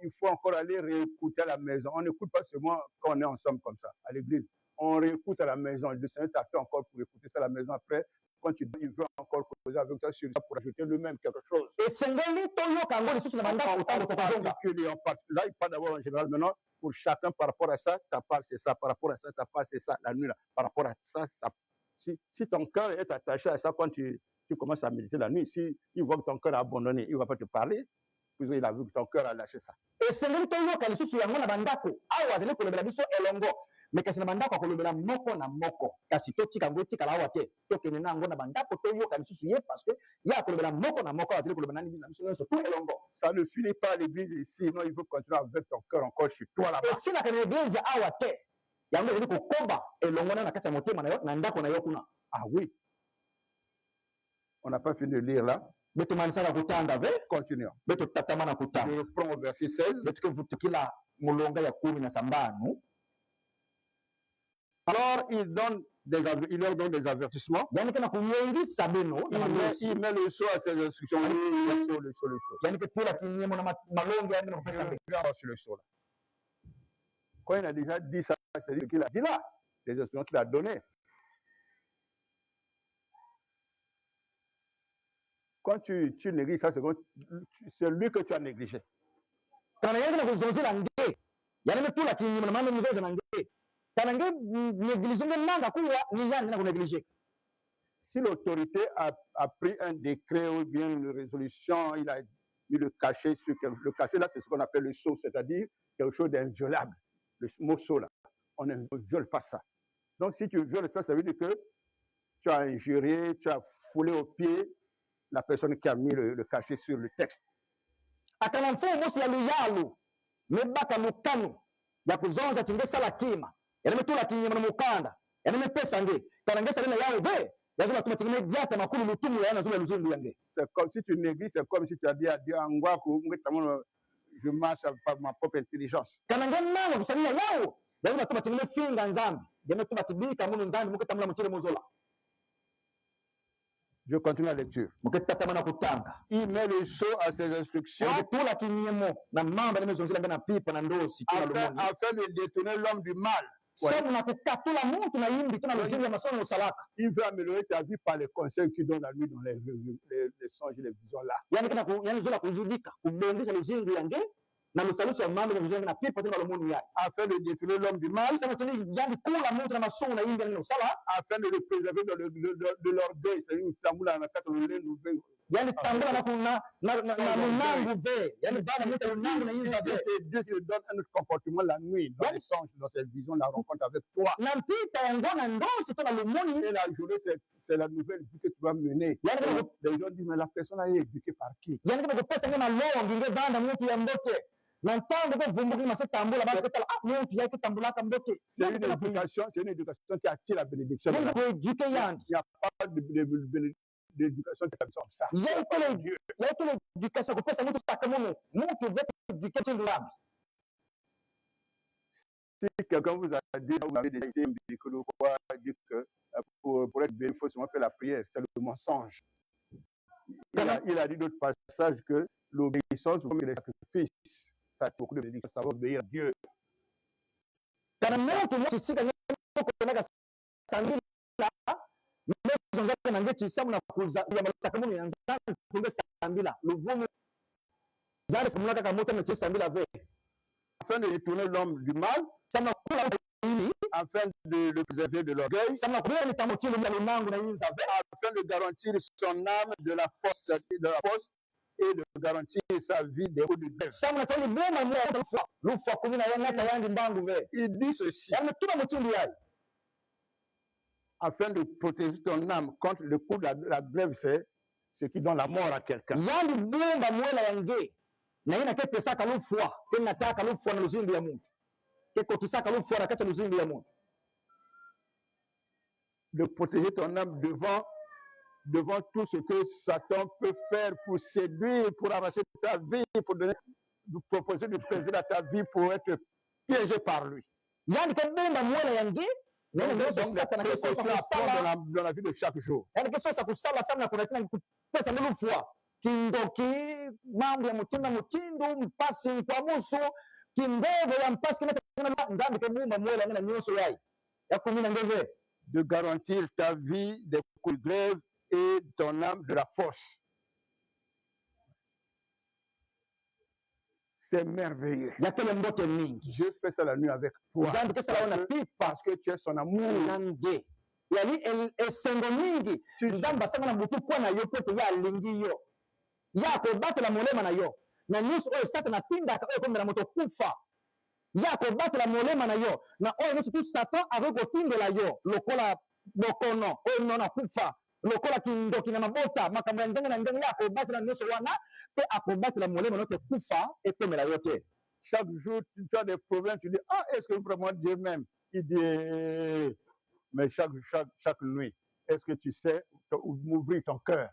Il faut encore aller réécouter à la maison. On n'écoute pas seulement quand on est ensemble comme ça, à l'église. On réécoute à la maison. Le Seigneur t'a fait encore pour écouter ça à la maison après. Quand il veut encore causer avec toi sur ça pour ajouter lui-même quelque chose. Là, il parle d'abord en général maintenant. Pour chacun par rapport à ça, ta part c'est ça, par rapport à ça, ta part c'est ça, la nuit là, par rapport à ça, si ton cœur est attaché à ça quand tu commences à méditer la nuit, si il voit que ton cœur a abandonné, il ne va pas te parler, puis il a vu que ton cœur a lâché ça. Et c'est là que mais kasi na bandako akolobela moko na moko kasi totika ngo etikala awa te tokende na yango na bandako toyoka lisusu ye parce que ya akolobela moko na moko azali kolobela nani na biso nyonso tout elongo. Ça ne finit pas à l'église ici, non, il veut continuer avec ton cœur encore chez toi là-bas. Esilaka na église awa te yango ezali kokoba elongo na kati ya motema na yo na ndako na yo kuna. Ah oui, on n'a pas fini de lire là. Betumanisaka kutanga ve continuons. Betutatama na kutanga. Je reprends au verset 16. Betukevutukila mulonga ya 10 Alors, il leur donne des avertissements. Il met le sceau à ses instructions. Le sceau. Sur le sceau là. Quand il a déjà dit ça, c'est ce qu'il a dit là. Les instructions qu'il a données. Quand tu négliges ça, c'est lui que tu as négligé. Si l'autorité a pris un décret ou bien une résolution, il a mis le cachet sur le cachet là, c'est ce qu'on appelle le sceau, c'est-à-dire quelque chose d'inviolable. Le mot sceau là, on ne viole pas ça. Donc si tu violes ça, ça veut dire que tu as injurié, tu as foulé au pied la personne qui a mis le cachet sur le texte. yazala tuma tingine diata makulu lutumu yana zula luzindu yange. C'est comme si tu négliges, c'est comme si tu as dit à Dieu, je marche par ma propre intelligence. Kana ngena kusania yao yazala tuma tingine finga nzambi deme tuma tibika munu nzambi muketamula muchire muzola. Je continue la lecture. Muketamana kutanga. Il met le sceau à ses instructions tula kinyemo na mamba nimezonzila ngana pipa na ndosi afin de détourner l'homme du mal. Sababu na kukatula mtu na yimbi tuna luzindu ya masomo usalaka. Il veut améliorer ta vie par les conseils qu'il donne à lui dans les songes et les visions là. Yani zola kujidika kubendesha luzindu yange na lusalusi ya mambo ya na pipa tena lomundu yake. Afin de détourner l'homme du mal. Sasa tuni yani kula mtu na masomo na yimbi na usala. Afin de le préserver de l'orgueil. C'est-à-dire tambula na kata lulendo. Yani tambula na lunangu ve. Yani bana mtu lunangu na yinza ve. Dieu qui lui donne un autre comportement la nuit, dans les songes, dans ses visions, la rencontre avec toi. Na mpita yangona ndosi tena lumuni. Et la journée, c'est la nouvelle vie que tu vas mener. Les gens disent, mais la personne est éduquée par qui? Yani kama kupesa ngema longi nge banda mtu ya mbote. Ntango ko vumbuki mase tambula ba kutala mtu yake tambula ka mbote. C'est une éducation qui attire la bénédiction. Il n'y a pas d'éducation qui est comme ça. Il y a que l'éducation. Si quelqu'un vous a dit, vous avez déjà été dit que pour être béni, il faut seulement faire la prière, c'est le mensonge. Il a dit d'autres passages que l'obéissance, comme les sacrifices, ça a beaucoup de bénédiction, ça va obéir à Dieu. Afin de détourner l'homme du mal, afin de le préserver de l'orgueil, afin de garantir son âme de la force et de garantir sa vie des hauts de grève. Il dit ceci, afin de protéger ton âme contre le coup de la grève, c'est ce qui donne la mort à quelqu'un. De protéger ton âme devant tout ce que Satan peut faire pour séduire, pour arracher ta vie, pour proposer de plaisir à ta vie, pour être piégé par lui. Donc, dans la vie de chaque jour. De garantir ta vie des coups de grève et ton âme de la force. C'est merveilleux. Je fais ça la nuit avec toi. Parce que tu es son amour. Yako batela molema na yo na oyo nyonso tu Satan akokotindela yo lokola bokono oyo nona kufa lokola kindoki na mabota makambo ya ndenge na ndenge yako batela nyonso wana pe akobatela molema note kufa ekomela yo te. Chaque jour tu as des problèmes, tu dis est-ce que vraiment Dieu m'aime? Il dit mais chaque nuit est-ce que tu sais m'ouvrir ton cœur?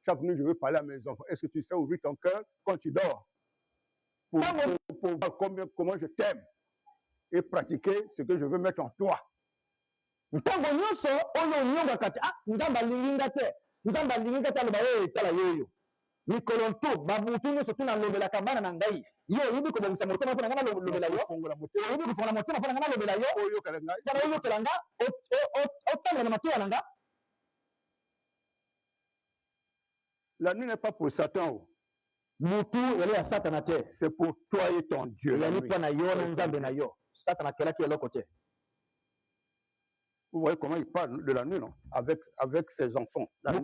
Chaque nuit, je veux parler à mes enfants. Est-ce que tu sais ouvrir ton cœur quand tu dors? Pour voir comment je t'aime et pratiquer ce que je veux mettre en toi. La nuit n'est pas pour Satan. C'est pour toi et ton Dieu. Vous voyez comment il parle de la nuit, non? Avec ses enfants. Il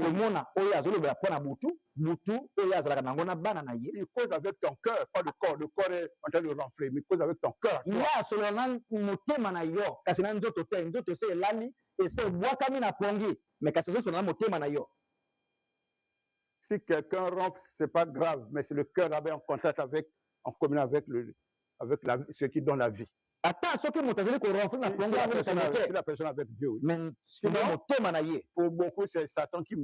cause avec ton cœur, pas le corps. Le corps est en train de renfler, mais il cause avec ton cœur. Si quelqu'un rentre, ce n'est pas grave, mais c'est le cœur en contact en commun avec ce qui donne la vie. ata soki moto azali korenfle na plonge yango si la personne avec Dieu, oui. mais sinon motema na ye. Pour beaucoup, c'est Satan qui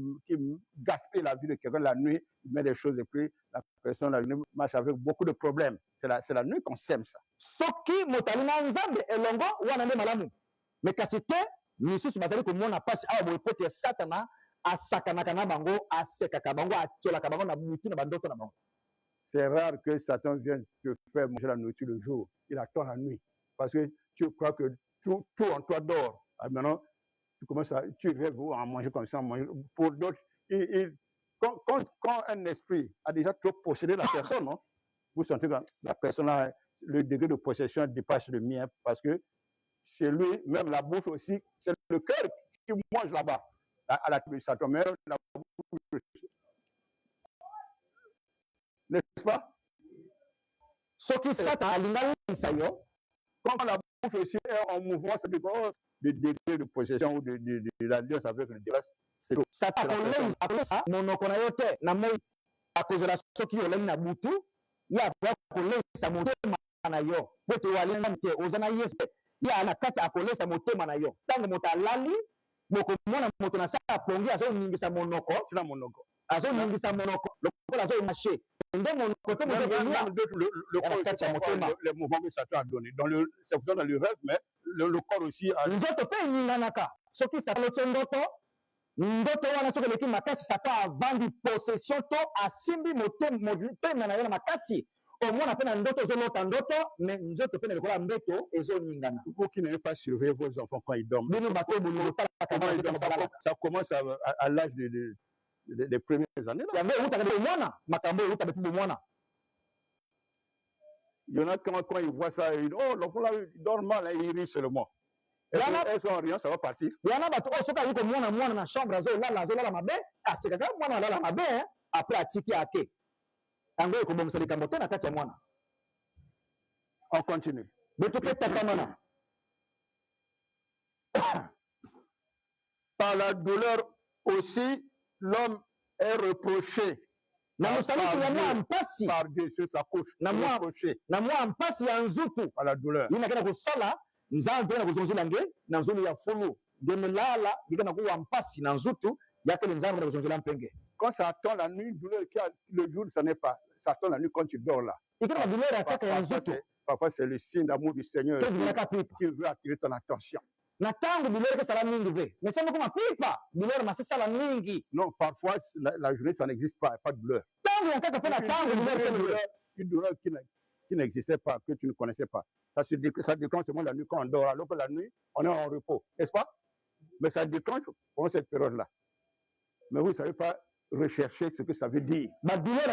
gaspille la vie de quelqu'un la nuit, il met des choses et puis la personne la nuit marche avec beaucoup de problèmes. C'est la nuit qu'on sème ça. Soki moto ali na nzambe elongo wana nde malamu, mais kasi te misusu bazali komona pasi awa boye po te Satana asakanaka na bango, asekaka bango, atiolaka bango na butu na bandoto na bango. C'est rare que Satan vienne te faire manger la nourriture le jour. Il attend la nuit. Parce que tu crois que tout en toi dort. Alors maintenant, tu rêves à manger comme ça. Pour d'autres, quand un esprit a déjà trop possédé la personne, non, vous sentez que la personne a le degré de possession dépasse le mien. Parce que chez lui, même la bouche aussi, c'est le cœur qui mange là-bas. À la Satan, mais la bouche, n'est-ce pas? Soki Satan alinga lisa yo, quand la bouche aussi est en mouvement, c'est le degré de possession ou de l'alliance avec le diable. Satan akolesa monoko na yo te na moi akozela soki olengi na butu ya akolesa motema na yo po te walenga te oza na yesu ya na kati akolesa motema na yo ntango moto alali bokomona moto na sala pongi azoningisa monoko tina monoko azoningisa monoko lokola azomarche nde monoko te le mouvement que Satan a donné. C'est pourtant dans le rêve, mais le corps aussi a... nzoto pe eninganaka soki Satan lotie ndoto wana soki eleki makasi Satan avandi possession to asimbi motema na yo na makasi omona mpe na ndoto ozolota ndoto mais nzoto mpe na lokola mbeto ezoningana. Vous qui n'avez pas surveillé vos enfants quand ils dorment. Bino bato bolingo talaka ça commence à l'âge des premières années. Yango utaka de mwana makambo utaka de mwana. Il y en a quand ils voient ça, ils disent oh l'enfant là il dort mal, il rit seulement. Est-ce qu'en riant ça va partir? Il y en a bato oh soka yuko mwana na chambre azolala mabe asekaka mwana alala mabe après atiki ake. Yango ekobomisa likambo te na kati ya mwana. On continue. Beto pe takamana. Par la douleur aussi, l'homme est reproché par Dieu sur sa couche. Na mwa mpasi ya nzutu par la douleur. Yina kana kusala nzambe na kuzonzela nge na nzulu ya fulu ngemelala dikana kuwa mpasi na nzutu yake nzambe na kuzonzela mpenge. Quand ça attend la nuit, douleur le jour ça n'est pas. Ça attend la nuit quand tu dors là. Ikana douleur ataka ya nzutu. Parfois c'est le signe d'amour du Seigneur qui veut attirer ton attention. Na tangu douleur que ça la mingi ve. Mais ça comme pipa, douleur ma c'est ça la mingi. Non, parfois la journée ça n'existe pas, pas de douleur. Tangu yakaka pe na tangu une douleur qui n'existait pas, que tu ne connaissais pas. Ça déclenche seulement la nuit quand on dort, alors que la nuit on est en repos, n'est-ce pas? Mais ça déclenche pendant cette période-là. Mais vous ne savez pas rechercher ce que ça veut dire. Ma douleur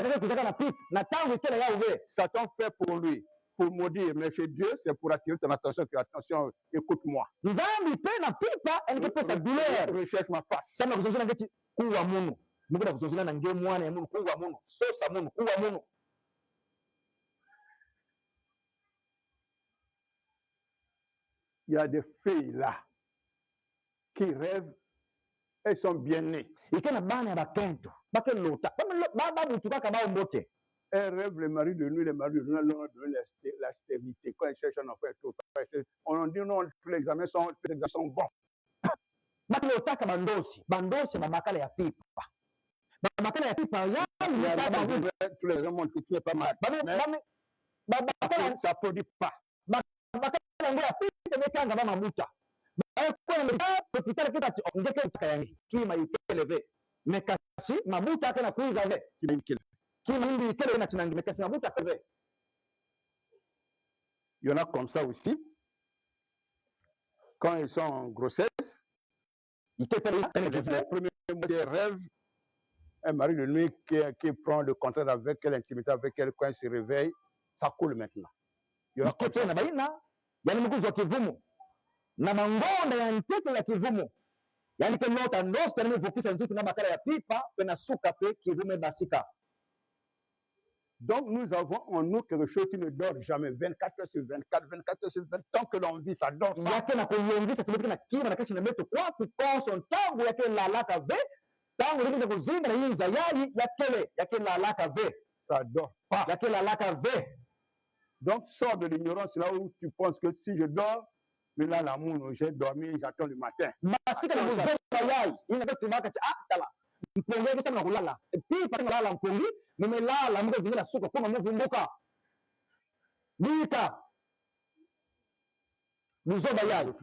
na tangu que la ouvert. Satan fait pour lui. Pour maudire, mais chez Dieu, c'est pour attirer ton attention. Attention, écoute-moi. Recherche ma face. Il y a des filles là qui rêvent, elles sont bien nées. Elles rêvent le mari de nuit, le mari de nuit, la stérilité. Quand elles cherchent un enfant, on dit non, tous les examens sont bons. Tous les examens montrent que tu n'es pas mal. Ça ne produit pas. Il y en a comme ça aussi. Quand ils sont en grossesse, les premiers mois des rêves, un mari de nuit qui prend le contact avec elle, l'intimité avec elle, quand elle se réveille, ça coule maintenant. Il y en a comme ça. Donc nous avons en nous quelque chose qui ne dort jamais, 24 heures sur 24, 24 heures sur 24, tant que l'on vit, ça dort pas. Ça dort pas. Donc, sors de l'ignorance là où tu penses que si je dors, mais là, l'amour, j'ai dormi, j'attends le matin. Masika na muzoba yai. Ina betu maka cha tala. Mponge kisa na kulala. Pi pa kulala mpongi, nimelala mko vingine suko kama mvumbuka. Bika. Muzoba yai.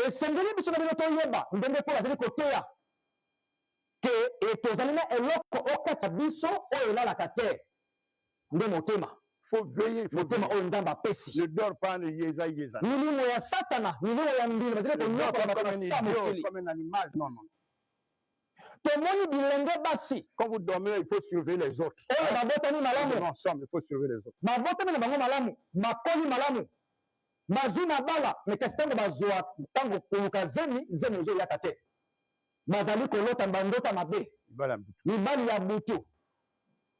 Esengeli biso na binoto yeba, ndenge ko azali koteya. Ke etozali na eloko okata biso oyo lalaka te. Nde motema. Faut veiller. Motema oyo nzamba pesi. Ne dors pas, ne yeza yeza. Milimo ya satana, milimo ya mbili, bazali konyoka na comme un animal. Non, non. Tomoni bilenge basi. Quand vous dormez, il faut surveiller les autres. Oyo babotani malamu. Ensemble, il faut surveiller les autres. Babotani na bango malamu, makoli malamu. Mazuna bala, mais tango bazwa tango koluka zemi zo yakate. Bazali kolota bandota mabe. Libali ya butu.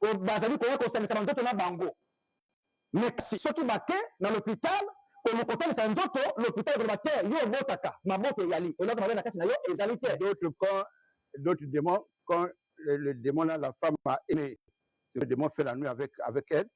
O bazali kolota sanisa bandoto na bango. Mais soki bake na l'hôpital, kolokotani sa ndoto, l'hôpital ko bate yo botaka, mabote yali. Eloko mabe na kati na yo ezali te. D'autres démons, quand le démon là, la femme a aimé, le démon fait la nuit avec elle.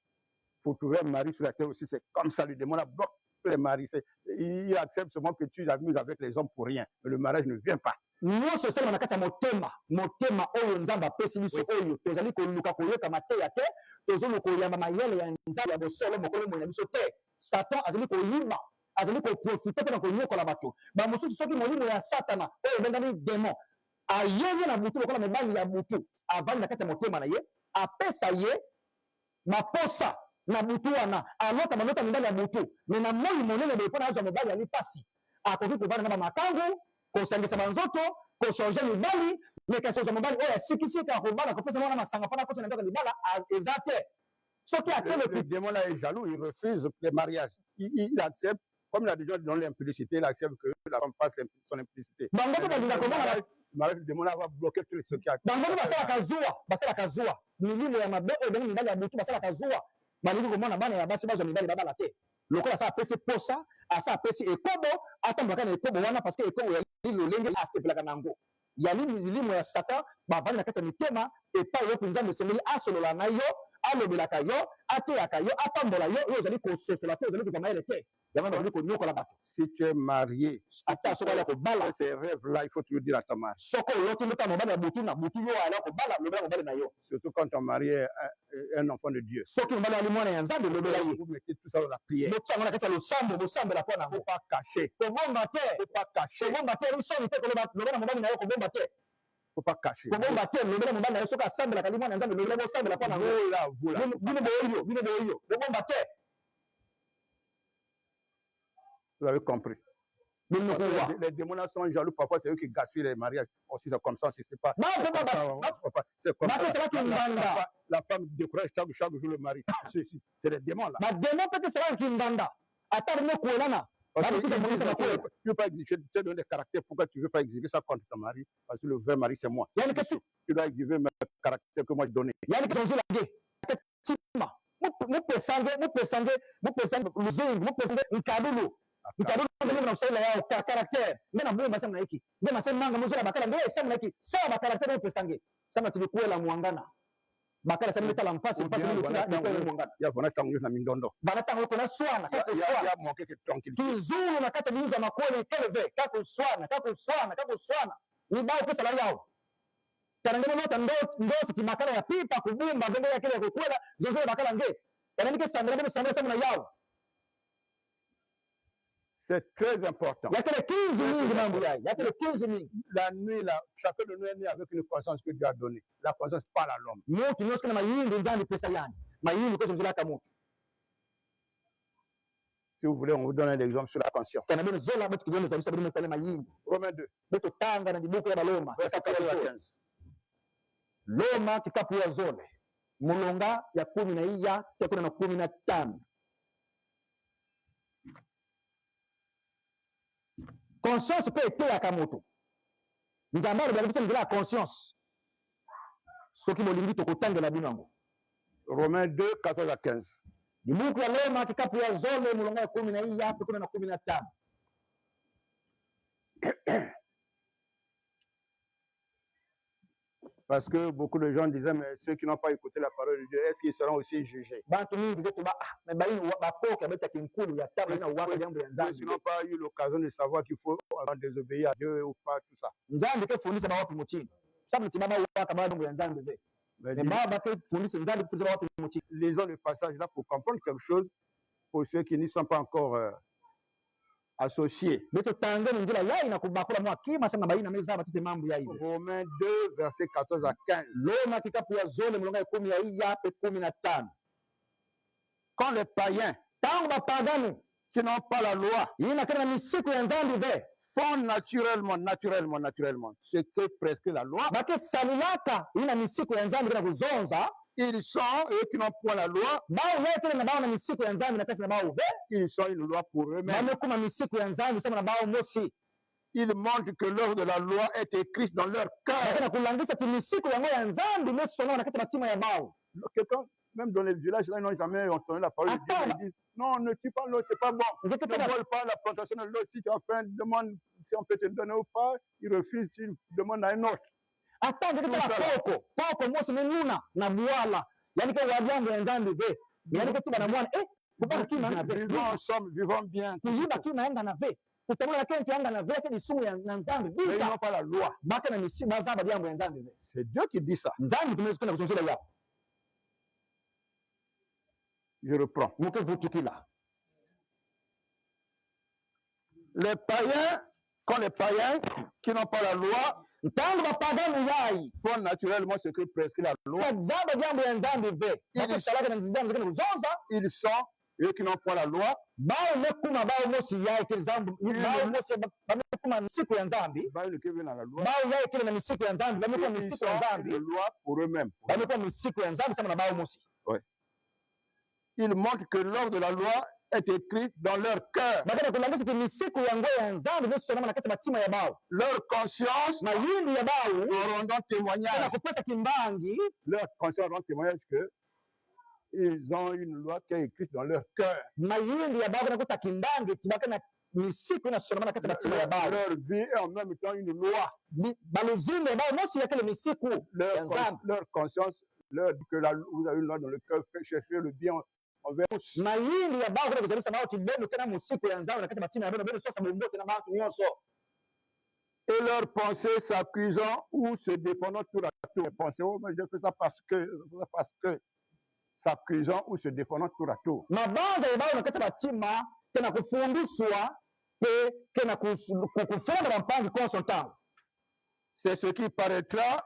Pour trouver un mari sur la terre aussi, c'est comme ça, le démon là bloque les maris. Il accepte seulement que tu t'amuses avec les hommes pour rien. Mais le mariage ne vient pas. Nyonso sala na kati ya motema oyo nzamba apesi biso oyo tozali koluka koyoka mateya te tozolu koyamba mayele ya nzambe ya bosolo mokolo moya biso te. Satan azali koyiba, azali koprofite mpe na konyokola bato bamosusu soki molimo ya satana oyo ebengami demon ayeli na butu lokola mobali ya butu avandi na kati ya motema na ye apesa ye maposa na butu wana alota manota mibali ya butu me na moi monene boye mpona azwa mobali ali pasi akoki kovanda na bamakangu kosangisa banzoto kochange mibali me kasi ozwa mobali oyo asikisika kobala kopesa mwana masanga mpona kosa na ndoka libala eza te soki le démon là est jaloux, il refuse les mariages. Il accepte, comme il a déjà donné l'implicité, il accepte que la femme passe son implicité. Le mariage du démon là va bloquer tous les trucs. Bangoto basalaka zuwa milimo ya mabe oyo bengi mibali ya butu basalaka zuwa balingi komona bana ya basi bazwa mibali babala te lokola asa apesi posa asa apesi ekobo atambaka na ekobo wana parce que ekobo yali lolenge asepelaka nango yali milimo ya satan bavandi na kati ya mitema epai yo mpenza esengeli asolola na yo alobelaka yo ateyaka yo apambola yo oyo ozali kososola te ozali kozwa mayele te yango bazali konyokola bato. Si tu es marié, ata soki ala kobala ces rêves là il faut toujours dire à ta mari. Soko oloti ndota mobali ya butu na butu yo ala kobala lobela mobali na yo. Surtout quand ton mari est un enfant de Dieu. Soki mobali ali mwana ya nzambe lobela ye. Vous mettez tout ça dans la prière. Botsanga na kati ya losambo bosambela mpona faut pas cacher. Kobomba te. Faut pas cacher. Kobomba te isoni te lobela mobali na yo kobomba te. Faut pas cacher. Kobomba te lobela mobali na yo soki asambela kali mwana ya nzambe lobela bosambela mpona ngo. Bino boyo bobomba te. Vous avez compris. Les démons là sont jaloux, parfois c'est eux qui gaspillent les mariages. Aussi c'est comme ça, c'est pas. C'est comme ça. La femme décourage chaque jour le mari. C'est les démons là. Les démons peut-être c'est qui ndanda. Attends nous koelana. Tu veux pas exhiber, tu te donnes des caractères. Pourquoi tu veux pas exhiber ça contre ton mari? Parce que le vrai mari c'est moi. Tu dois exhiber mes caractères que moi je donne. Mtabudu ndio na usala yao karakter mena bomba sana hiki ndio nasema manga mzuri bakala ndio sema hiki sawa karakter ndio pesange sama tulikuwa la muangana bakala sana metala mpasi ndio muangana ya vona tangu na mindondo bana tangu kuna swana ya moke ke tranquille kizuru na kata biuza makole keleve kako swana ni bao pesa la yao karangana nota ndo sikimakala ya pipa kubumba ndio ya kile kukwela zozo bakala nge yanike sangana sana na yao. C'est très important. Il y a que les 15 000 membres. Il y a que les 15 000. La nuit, là, chacun de nous est né avec une conscience que Dieu a donnée. La conscience parle à l'homme. Si vous voulez, on vous donne un exemple sur la conscience. Romains 2. Loma kikapu ya zole. Mulonga ya 10 tekuna na 15. Conscience peut être la kamoto. Nous avons besoin de la conscience. Ce qui m'a dit au temps de la binango. Romains 2, 14 à 15. Di Mungu ya lema kikapu ya zole mulonga ya 10 ya 15. Parce que beaucoup de gens disaient, mais ceux qui n'ont pas écouté la parole de Dieu, est-ce qu'ils seront aussi jugés? bantu mingi vetu bakoka betaki nkulu ya taba na waka jambo ya Ceux nzambi qui n'ont pas eu l'occasion de savoir qu'il faut désobéir à Dieu ou pas, tout ça. nzambi ke fundisa bawapi muchini sababu tibaba waka jambo ya nzambi ve Mais ne baba ke fundisa nzambi kufundisa bawapi muchini. lisons le passage là pour comprendre quelque chose pour ceux qui n'y sont pas encore associés. beto tangeni njira yai na kubakula mwa kima sana baina meza batete mambo ya hivi. Romains 2 versets 14 à 15. Roma kitabu ya zone mlonga 10 ya hii yape 15. Quand les païens Tangu bapagani qui n'ont pas la loi ina kana ni siku ya nzambi ve font naturellement ce que prescrit la loi, bake salulaka ina ni siku ya nzambi kana kuzonza ils sont, eux qui n'ont point la loi, bao yote na bao na ni siku ya nzambi na kasi na bao ve ils sont une loi pour eux-mêmes. bamekuma ni siku ya nzambi sema na bao mosi Ils montrent que l'œuvre de la loi est écrite dans leur cœur. bakana kulangisa ti ni siku yango ya nzambi mesonga na kati ya batima ya bao. Quelqu'un, même dans les villages, là, ils n'ont jamais entendu la parole de Dieu. Ils disent, non, ne tue pas l'autre, c'est pas bon. Ne vole pas la plantation de l'autre. Si tu as fait une demande, si on peut te donner ou pas, il refuse, tu demandes à un autre. Ata ngeke tala poko mosi menuna na buala yani ke wajambo ya nzambi ve yani ke tuba na mwana kubaki kima na ve Vivons ensemble, vivons bien. kuyiba kima yanga na ve kutamula na kenti yanga na ve ke lisumu ya nzambi Mais ils vita n'ont pas la loi. baka na misi bazaba jambo ya nzambi ve C'est Dieu qui dit ça. nzambi tumezi kwenda kusonzela ya Je reprends. muke vutukila Les païens, quand les païens qui n'ont pas la loi ntangu bapagani yai font naturellement ce que prescrit la loi, zaba jambo ya nzambi ve bake salaka na nzambi kana kuzonza ils sont, eux qui n'ont pas la loi, bao mekuma bao mosi yai ke nzambi bao mosi bamekuma siku ya nzambi bah, ils qui viennent à la loi, bao yai kile na misiku ya nzambi bamekuwa ils misiku ya sont nzambi une loi pour eux-mêmes. bamekuwa misiku ya nzambi sama na bao mosi. Ils montrent que l'ordre de la loi est écrite dans leur cœur. bakana kulangisa ti misiku yango ya nzambi mesonama na kati ya batima ya bao Leur conscience mayindi ya bao en rendant na témoignage. kupesa kimbangi Leur conscience rend témoignage que ils ont une loi qui est écrite dans leur cœur. mayindi ya bao nakuta kimbangi ti bakana misiku inasonama na kati ya batima ya bao Leur vie est en même temps une loi. baluzini ya bao mosi ya kile misiku ya nzambi Leur conscience leur dit que vous avez une loi dans le cœur, faites chercher le bien envers tous. mayindi ya bao kana kuzalisa bao ti beno tena musiku ya nzambi na kati ya batima ya beno beno sosa bombote na bantu nyonso Et leurs pensées s'accusant ou se défendant tour à tour. Pensez, oh, mais je fais ça parce que s'accusant ou se défendant tour à tour. mabanza ya bao na kati ya batima tena kufundiswa tena kufunda bampangi konso ntango. C'est ce qui paraîtra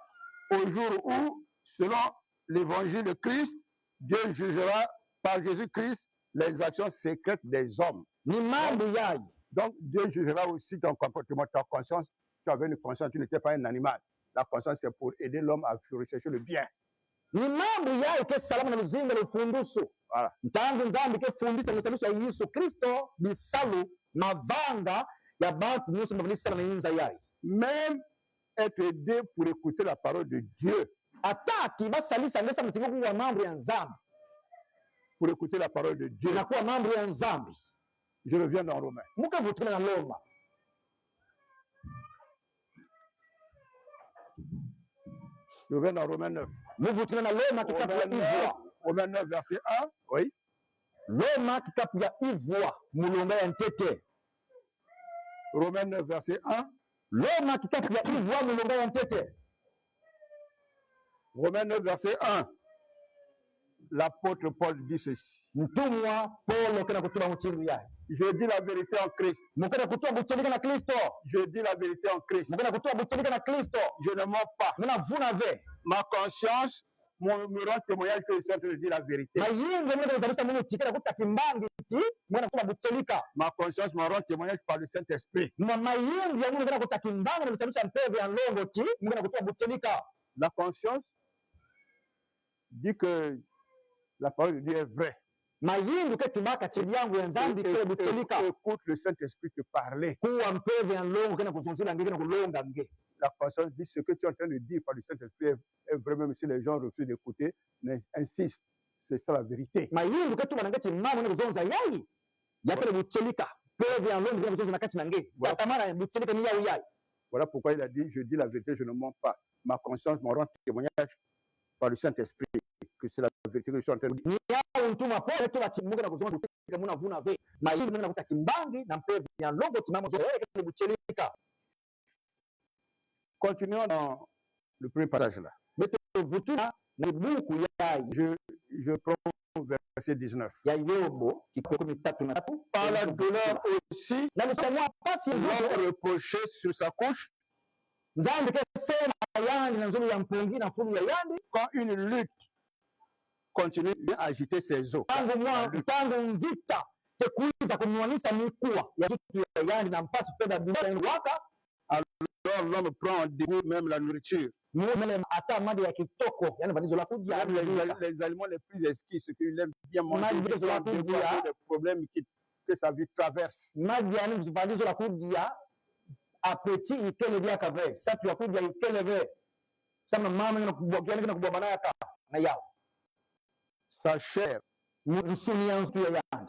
au jour où, selon l'évangile de Christ, Dieu jugera par Jésus-Christ les actions secrètes des hommes. Ni mambo yai Donc, Dieu jugera aussi ton comportement, ta conscience. Tu avais une conscience, tu n'étais pas un animal. La conscience, c'est pour aider l'homme à rechercher le bien. ni mambo yai ke salama na luzinga lufundusu Voilà. ntangu nzambi ke fundisa lusalusu ya Yesu Kristo bisalu mavanga ya bantu nyonso mbabilisala na yinza yai Même être aidé pour écouter la parole de Dieu. atati basalisa ndesa mutimo kuwa mambo ya nzambi Pour écouter la parole de Dieu. inakuwa mambo ya nzambi. Je reviens dans Romains. muke vutikana na Roma Je reviens dans Romains 9. muvutikana na Roma kitabu ya Ivwa Romains 9, verset 1. Oui. Roma kitabu ya Ivwa mulonga ya ntete Romains 9, verset 1. Roma kitabu ya Ivwa mulonga ya ntete Romains 9, verset 1. L'apôtre Paul dit ceci. mtumwa Paulo kana kutuba muchindu yai Je dis la vérité en Christ. mukana kutuba buchelika na Kristo Je dis la vérité en Christ. mukana kutuba buchelika na Kristo Je ne mens pas. munavuna ve Ma conscience me rend témoignage que je suis en train de dire la vérité. mayingo muna kuzalisa munu tikana kutakimbangi ti mwana kutuba buchelika Ma conscience me rend témoignage par le Saint-Esprit. mayingo ya munu kana kutakimbangi na kuzalisa mpeve ya longo ti mukana kutuba buchelika. La conscience dit que la parole de Dieu est vraie. mayingo ke tibaka cheli yangu ya nzambi kile buchelika Écoute le Saint-Esprit te parler. kuwa mpeve ya longo kana kuzonzela nge kana kulonga nge. La conscience dit ce que tu es en train de dire par le Saint-Esprit est vrai, même si les gens refusent d'écouter, mais insiste. C'est ça la vérité. mayingo ke tuba nangeti mama na kuzonza yai ya kile buchelika peve ya longo kana kuzonza na kati na nge. Yatamana buchelika ni yau yai. Voilà pourquoi il a dit, je dis la vérité, je ne mens pas. Ma conscience me rend témoignage par le Saint-Esprit que c'est la vérité que je suis en train de dire. Continuons dans le premier passage là. Je prends verset 19. Par la douleur aussi, l'homme reproché sur sa couche, quand une lutte continue, vient agiter ses os. Alors l'homme prend en dégoût même la nourriture. Même les aliments les plus exquis, ce qu'il aime bien manger, des problèmes que sa vie traverse. Sa chair,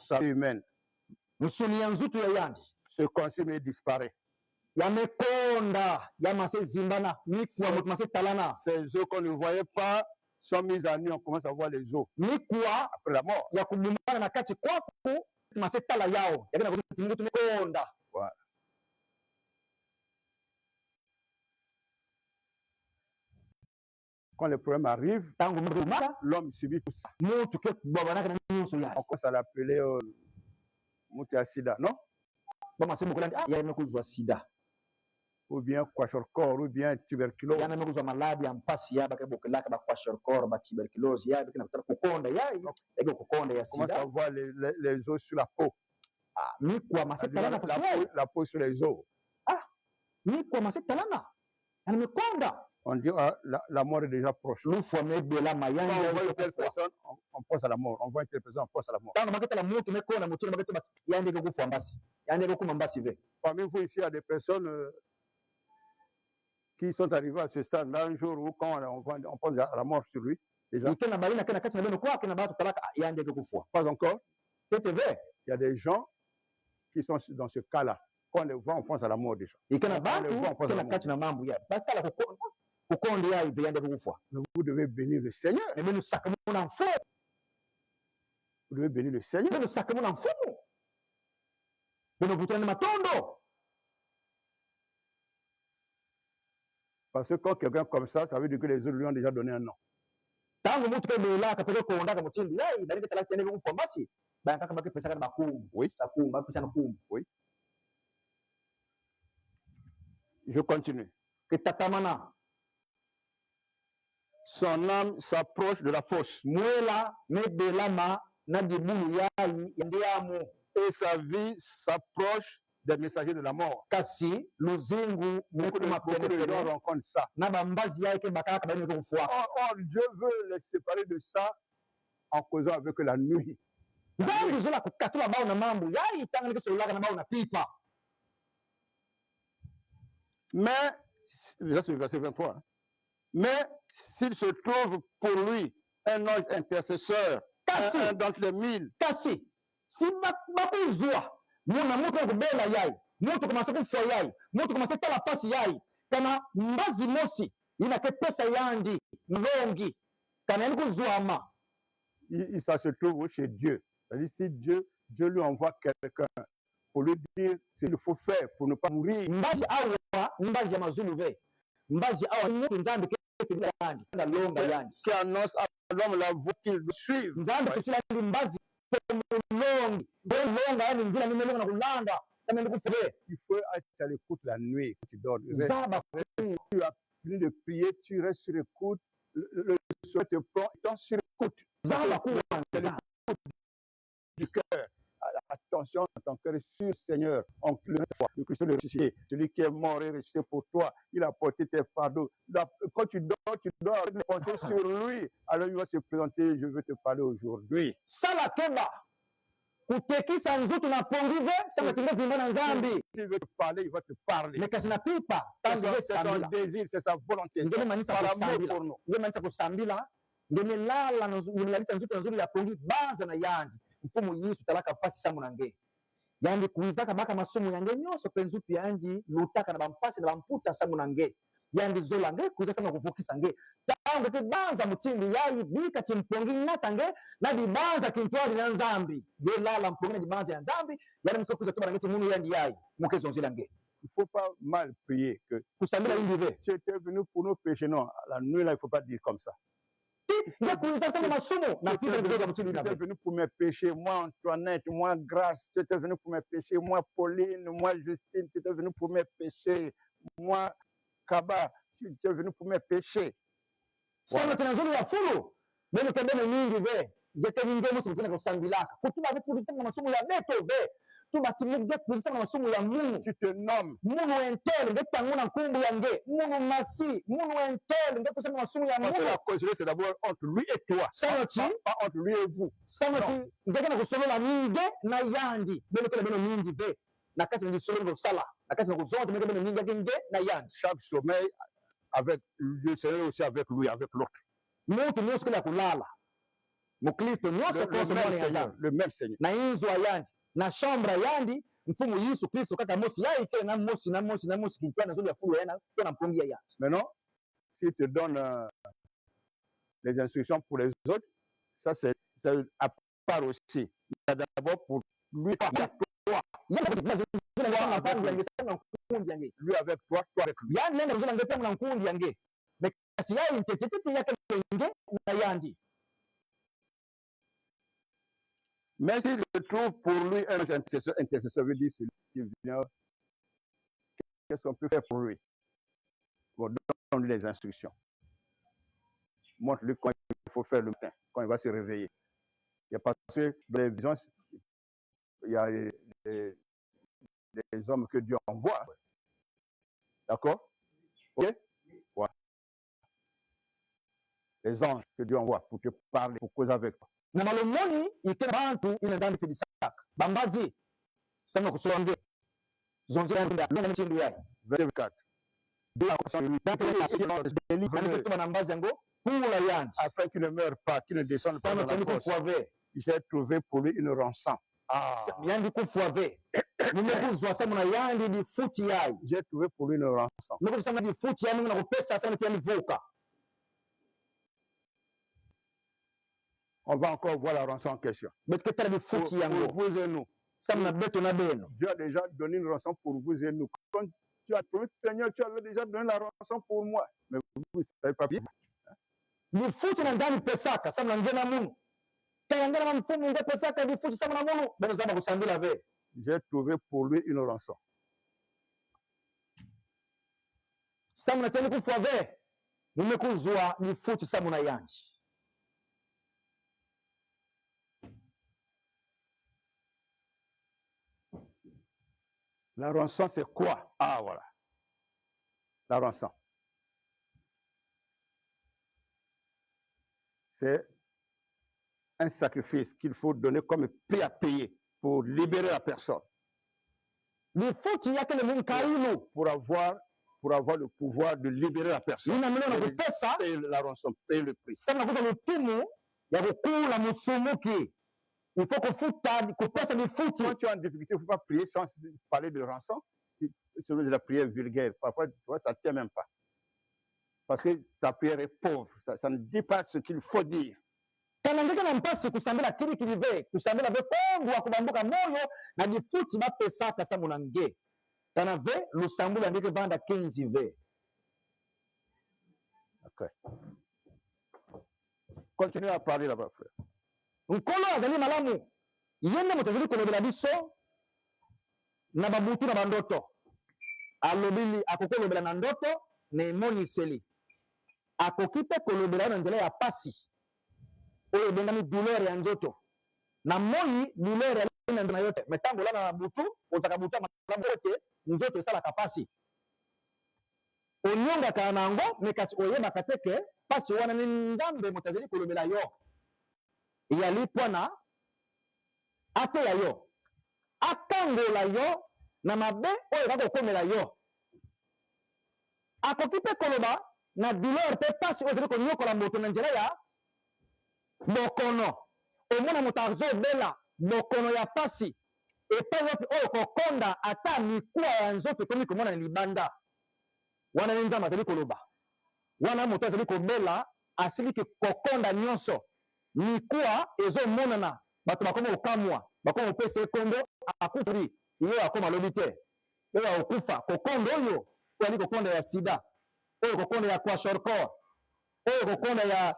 sa vie humaine, se consume et disparaît. Ces os qu'on ne voyait pas sont mis à nu, on commence à voir les os après la mort. Voilà. Quand les problèmes arrivent, l'homme subit tout ça. On commence à l'appeler Moutiasida, non? Ou bien kwashiorkor, ou bien tuberculose. On commence à voir les os sur la peau. La peau sur les os. On dit la mort est déjà proche. Quand on voit une telle personne, on pense à la mort. On voit une telle personne, on pense à la mort. Parmi vous ici, il y a des personnes qui sont arrivées à ce stade-là un jour où quand on pense à la mort sur lui. Déjà. Pas encore. Il y a des gens qui sont dans ce cas-là. Quand on les voit, on pense à la mort déjà. Mais vous devez bénir le Seigneur. Vous devez bénir le Seigneur. Parce que quand quelqu'un comme ça veut dire que les autres lui ont déjà donné un nom. Oui. Oui. Je continue. Son âme s'approche de la fosse. Et sa vie s'approche des messagers de la mort. Beaucoup de gens rencontrent ça. Or, Dieu veut les séparer de ça en causant avec la nuit. Mais, ça c'est le verset 23. Mais s'il se trouve pour lui un ange intercesseur, un d'entre les 1000, ça se trouve chez Dieu. C'est-à-dire si Dieu lui envoie quelqu'un pour lui dire ce qu'il faut faire pour ne pas mourir. Qui annonce à l'homme la voie qu'il doit suivre. Il faut être à l'écoute la nuit quand tu dors. Tu as fini de prier, tu restes sur l'écoute, le soleil te prend, tu es sur l'écoute. Du cœur. Attention, ton cœur est sûr, Seigneur. Le Christ est ressuscité. Celui qui est mort est ressuscité pour toi. Il a porté tes fardeaux. Quand tu dors avec les pensées sur lui. Alors il va se présenter. Je veux te parler aujourd'hui. S'il veut te parler, il va te parler. C'est son désir, c'est sa volonté. Par amour pour nous. yandi kuizaka baka masumu yange nyonso penzupi yandi lutaka na bampasi na bamputa samu nange yandi zola nge kuiza sama kuvukisa nge tango kibanza mutindi yayi bika timpongi ngata nge na dibanza kintwali ya nzambi ye lala mpongi na dibanza ya nzambi yali msoko kuza tuba ngeti munu yandi yayi mukezo nzila nge. Il faut pas mal prier que kusambila indive tu étais venu pour nos péchés. Non, la nuit là, il faut pas dire comme ça. nge kuiza sama masumu na pita ngezo mutindi Tu na étais venu pour mes péchés, moi Antoinette, moi Grâce, tu étais venu pour mes péchés, moi Pauline, moi Justine, tu étais venu pour mes péchés, moi Kaba, tu étais venu pour mes péchés. Sana tena nzuri ya fulu beno kembele nyingi ve gete nyingi musi mtuna kusambilaka kutuba vitu kusema masumu ya beto ve tuba timige kusema masumu ya Mungu. Tu te nommes Munu entel ngeta nguna nkumbu yange munu masi munu entel ngeta kusema masumu ya parce que Mungu. la cause c'est d'abord entre lui et toi, pas entre lui et vous. Sanoti ngeta na kusolola nyingi na yandi beno kele beno nyingi ve na kati ni solo sala na kati na kuzonza ngeta beno nyingi nge na yandi. Chaque sommeil avec le Seigneur aussi avec lui, avec l'autre. Mutu nyonso kila kulala mukristo nyonso koso mwana ya nzambi Le même Seigneur. na inzwa yandi na shambra yandi mfumu Yesu Kristo kaka mosi yayi ke na mosi kintwana nzuri ya fulu yana tena mpongia ya. Maintenant, s'il te donne les instructions pour les autres, ça c'est à part aussi. D'abord pour lui, lui avec toi, toi avec lui. Yani nenda kuzula ngepia mna nkundi yange mekasi yayi ntetetete yake nge na yandi. Mais s'il trouve pour lui un intercesseur veut dire celui qui vient, qu'est-ce qu'on peut faire pour lui? Bon, donne-lui les instructions. Montre-lui quand il faut faire le matin, quand il va se réveiller. Il y a parce que dans les visions, il y a des hommes que Dieu envoie. D'accord? Ok? Voilà. Les anges que Dieu envoie pour te parler, pour causer avec toi. Na malomoni ikena bantu ina ndani kibisaka bambazi sana kusonge zonjera nda nenda mchindu yayi Verset 4. Délivre na mbazi yango kula yandi afin qu'il ne meure pas, qu'il ne descende pas dans la fosse. J'ai trouvé pour lui une rançon. Yandi kufuave nimekuzwa sana na yandi di futi yayi. J'ai trouvé pour lui une rançon. Nimekuzwa di futi yayi na kupesa sana tiani vuka. On va encore voir la rançon en question. Pour vous et nous. Dieu a déjà donné une rançon pour vous et nous. Quand tu as trouvé, Seigneur, tu avais déjà donné la rançon pour moi. Mais vous ne savez pas bien. J'ai trouvé pour lui une rançon. La rançon, c'est quoi? Ah, voilà. La rançon. C'est un sacrifice qu'il faut donner comme prix à payer pour libérer la personne. Pour avoir le pouvoir de libérer la personne. Payer la rançon, payer le prix. Il faut que quand tu es en difficulté, il ne faut pas prier sans parler de rançon. C'est de la prière vulgaire. Parfois, tu vois, ça ne tient même pas. Parce que ta prière est pauvre. Ça ne dit pas ce qu'il faut dire. Okay. Continue à parler là-bas, frère. Nkolo azali malamu yende moto azali kolobela biso na babutu na bandoto alobili akokolobela na ndoto na emoniseli akoki mpe kolobela na nzela ya pasi oyo ebengami douleur ya nzoto na moi douleur ya na yo te me ntango olala na butu ozaka butu ya malamu ete nzoto esalaka pasi onyongaka nango me kasi oyebaka te ke pasi wana ni nzambe moto azali kolobela yo yali pwana ateya yo akangola yo na mabe oyo kaka okomela yo akoki mpe koloba na douleur mpe pasi oyo ezali konyokola moto na nzela ya bokono omona moto azobela bokono ya pasi epai wapi oyo kokonda ata mikuwa ya nzoto ekomi komona na libanda wana nde nzambe azali koloba wana moto azali kobela asiliki kokonda nyonso mikuwa ezomonana bato bakoma kokamwa bakoma kopesa ekombo akufuri ye akoma alobi te oyo akokufa kokonda oyo ali kokonda ya sida oyo kokonda ya kwashorkor oyo kokonda ya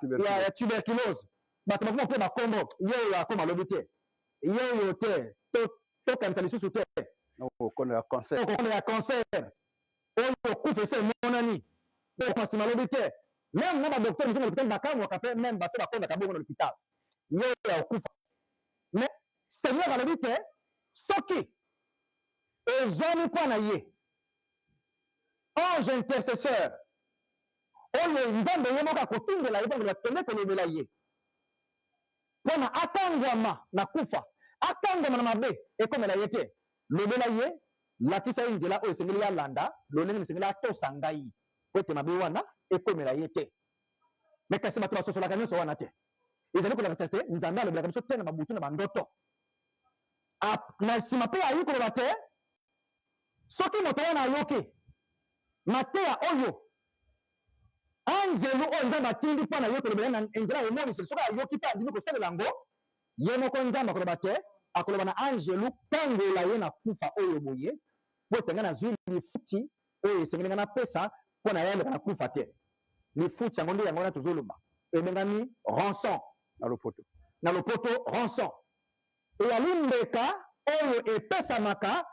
tuberculose bato bakoma mpe bakombo ye oyo akoma alobi te ye oyo te tokanisa lisusu te kokonda ya cancer oyo kufa ese emonani oyo nsima alobi te meme na badokter mosusu na lopital bakamwaka mpe meme bato bakondaka bongo na lopital ye oyo akokufa mais seigneur alobi te soki ezwami mpo na ye ange intercesseur oyo nzambe ye moko akotindela ye bongo akende kolobela ye mpona akangwama na kufa akangwama na mabe ekomela ye te lobela ye lakisa ye nzela oyo esengeli alanda lolenge esengeli atosa ngai po ete mabe wana ekomela ye te me kasi bato basosolaka nyonso wana te ezali kolakisa te nzambe alobelaka biso te na babutu na bandoto na nsima mpe ayi koloba te soki moto wana ayoki mateya oyo anzelu oyo nzambe atindi mpo na ye kolobela na nzela emoniseli soki ayoki mpe andimi kosalela yango ye moko nzambe akoloba te akoloba na angelu tangola ye na kufa oyo boye po ete ngai nazwi lifuti oyo esengeli ngai napesa mpo na ye aleka na kufa te lifuti yango nde yango wana tozoloba ebengami rançon na lopoto rançon eyali mbeka oyo epesamaka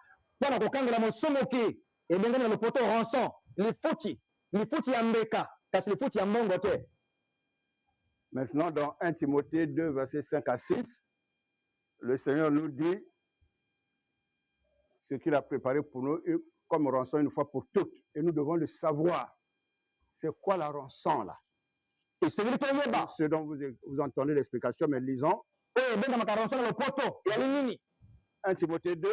mpo na kokangola mosomoki ebengami na lopoto rançon lifuti ya mbeka kasi lifuti ya mbongo te. Maintenant, dans 1 Timothée 2, versets 5 à 6, le Seigneur nous dit ce qu'il a préparé pour nous comme rançon une fois pour toutes. Et nous devons le savoir. C'est quoi la rançon là? Et c'est ce dont vous entendez l'explication, mais lisons. 1 Timothée 2.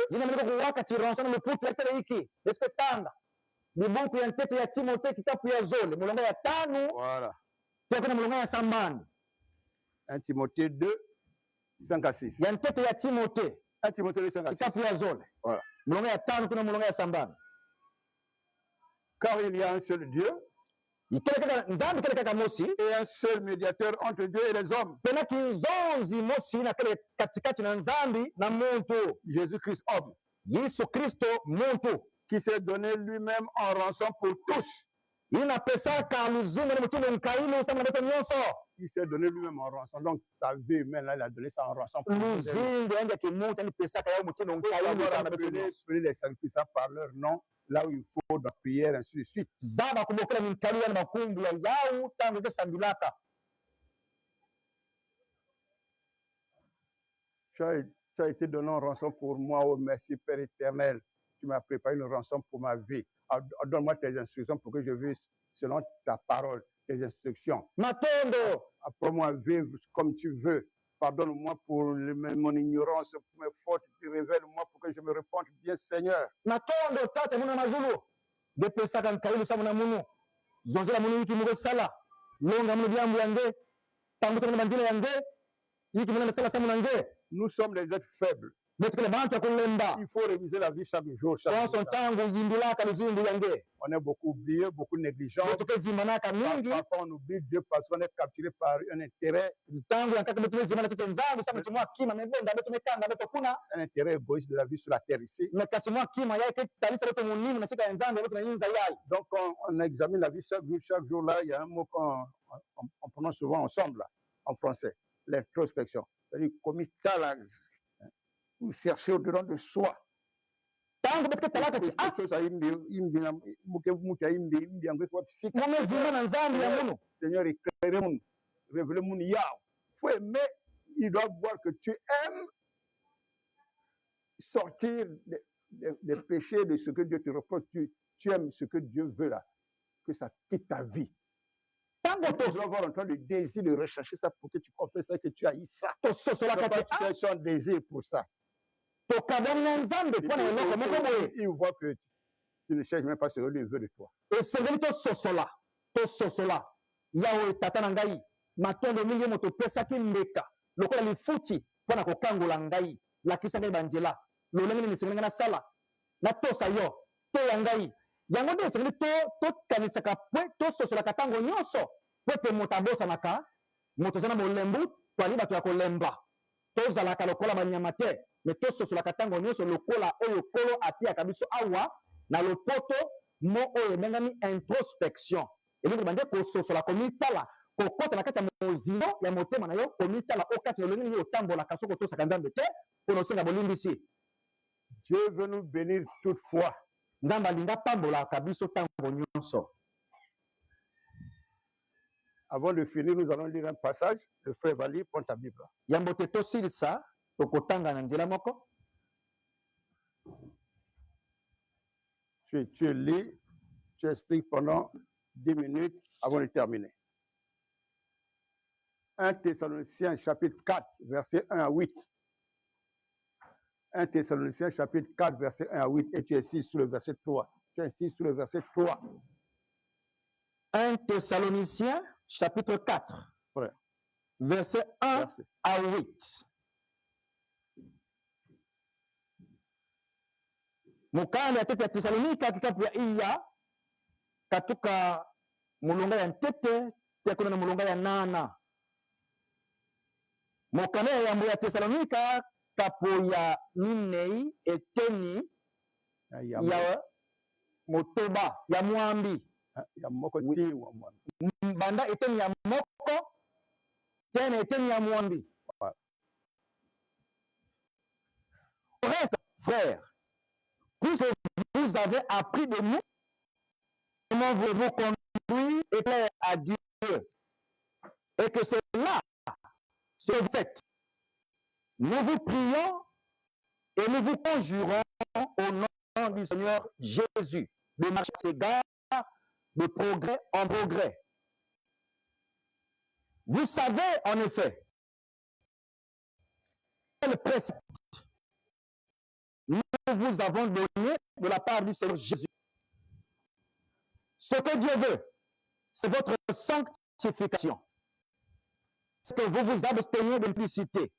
Voilà. 1 Timothée 2, 5 à 6. 1 Timothée 2, 5 à 6. Voilà. Car il y a un seul Dieu et un seul médiateur entre Dieu et les hommes. Jésus-Christ homme. Qui s'est donné lui-même en rançon pour tous. Il s'est donné lui-même en rançon. Donc, sa vie humaine, là, il a donné ça en rançon pour tous. Prenez les sacrificants par leur nom, là où il faut, dans la prière, ainsi de suite. Tu as été donné en rançon pour moi, oh merci Père éternel. Tu m'as préparé une rançon pour ma vie. Donne-moi tes instructions pour que je vive selon ta parole, tes instructions. Apprends-moi à vivre comme tu veux. Pardonne-moi pour mon ignorance, pour mes fautes. Révèle-moi pour que je me repente bien, Seigneur. Nous sommes des êtres faibles. Il faut réviser la vie chaque jour. On est beaucoup oublié, beaucoup négligent. Parfois on oublie Dieu parce qu'on est capturé par un intérêt. Un intérêt égoïste de la vie sur la terre ici. Donc on examine la vie chaque jour. Chaque jour là, il y a un mot qu'on prononce souvent ensemble là, en français. L'introspection. C'est-à-dire comitalage. Ou chercher au-dedans de soi. Seigneur, éclairez-moi, révélez-moi. Il faut aimer, il doit voir que tu aimes sortir des péchés, de ce que Dieu te reproche. Tu aimes ce que Dieu veut là, que ça quitte ta vie. Tu dois avoir en toi le désir de rechercher ça pour que tu confesses ça, que tu haïs ça. Tu as un désir pour ça. Il voit que tu ne cherches même pas ce que Dieu veut de toi. lolenge nini esengeli ngai nasala natosa yo to ya ngai yango nde esengeli tokanisaka mpe tososolaka ntango nyonso po ete moto abosanaka moto aza na bolembu twali bato ya kolemba tozalaka lokola banyama te me tososolaka ntango nyonso lokola oyo kolo atiaka biso awa na lopoto mo oyo ebengami introspection elingi bande kososola komitala kokota na kati ya mozindo ya motema na yo komitala okati na lolenge nini otambolaka soki otosaka nzambe te mpona osenga bolimbisi. Dieu veut nous bénir toutefois. Nzambe alingi apambolaka biso ntango nyonso. Avant de finir, nous allons lire un passage. Le frère va lire, prends ta Bible. Yambo te tosilisa tokotanga na nzela moko. Tu lis, tu expliques pendant 10 minutes avant de terminer. 1 Thessaloniciens chapitre 4, verset 1 à 8. 1 Thessaloniciens chapitre 4, verset 1 à 8. Et tu insistes sur le verset 3. Tu insistes sur le verset 3. 1 Thessaloniciens chapitre 4, ouais. Verset 1 à 8. Mukanda ya tete ya Thessalonika kitabu ya iya katuka mulunga ya ntete tekuna na mulunga ya nana. Mukanda ya yambo ya Thessalonika kapo ya minei eteni ya motoba ya mwambi ya moko ti wa mwambi. Banda eteni ya moko tena eteni ya mwambi. Au reste, frères, puisque vous avez appris de nous comment vous conduire et plaire à Dieu, et que c'est là ce que vous faites, nous vous prions et nous vous conjurons au nom du Seigneur Jésus de marcher à l'égard de progrès en progrès. Vous savez en effet le précepte nous vous avons donné de la part du Seigneur Jésus. Ce que Dieu veut, c'est votre sanctification. C'est que vous vous absteniez de l'impudicité.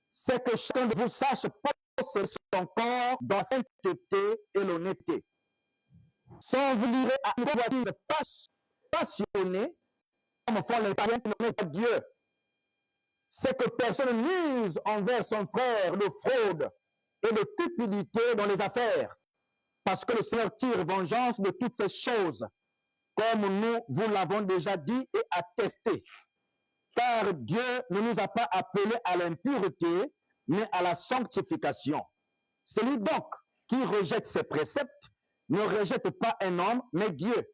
C'est que chacun de vous sache posséder son corps dans la sainteté et l'honnêteté. Sans vous livrer à une convoitise passionnée, comme font les païens qui n'ont pas Dieu. C'est que personne n'use envers son frère de fraude et de cupidité dans les affaires, parce que le Seigneur tire vengeance de toutes ces choses, comme nous vous l'avons déjà dit et attesté. Car Dieu ne nous a pas appelés à l'impureté, mais à la sanctification. Celui donc qui rejette ses préceptes ne rejette pas un homme, mais Dieu,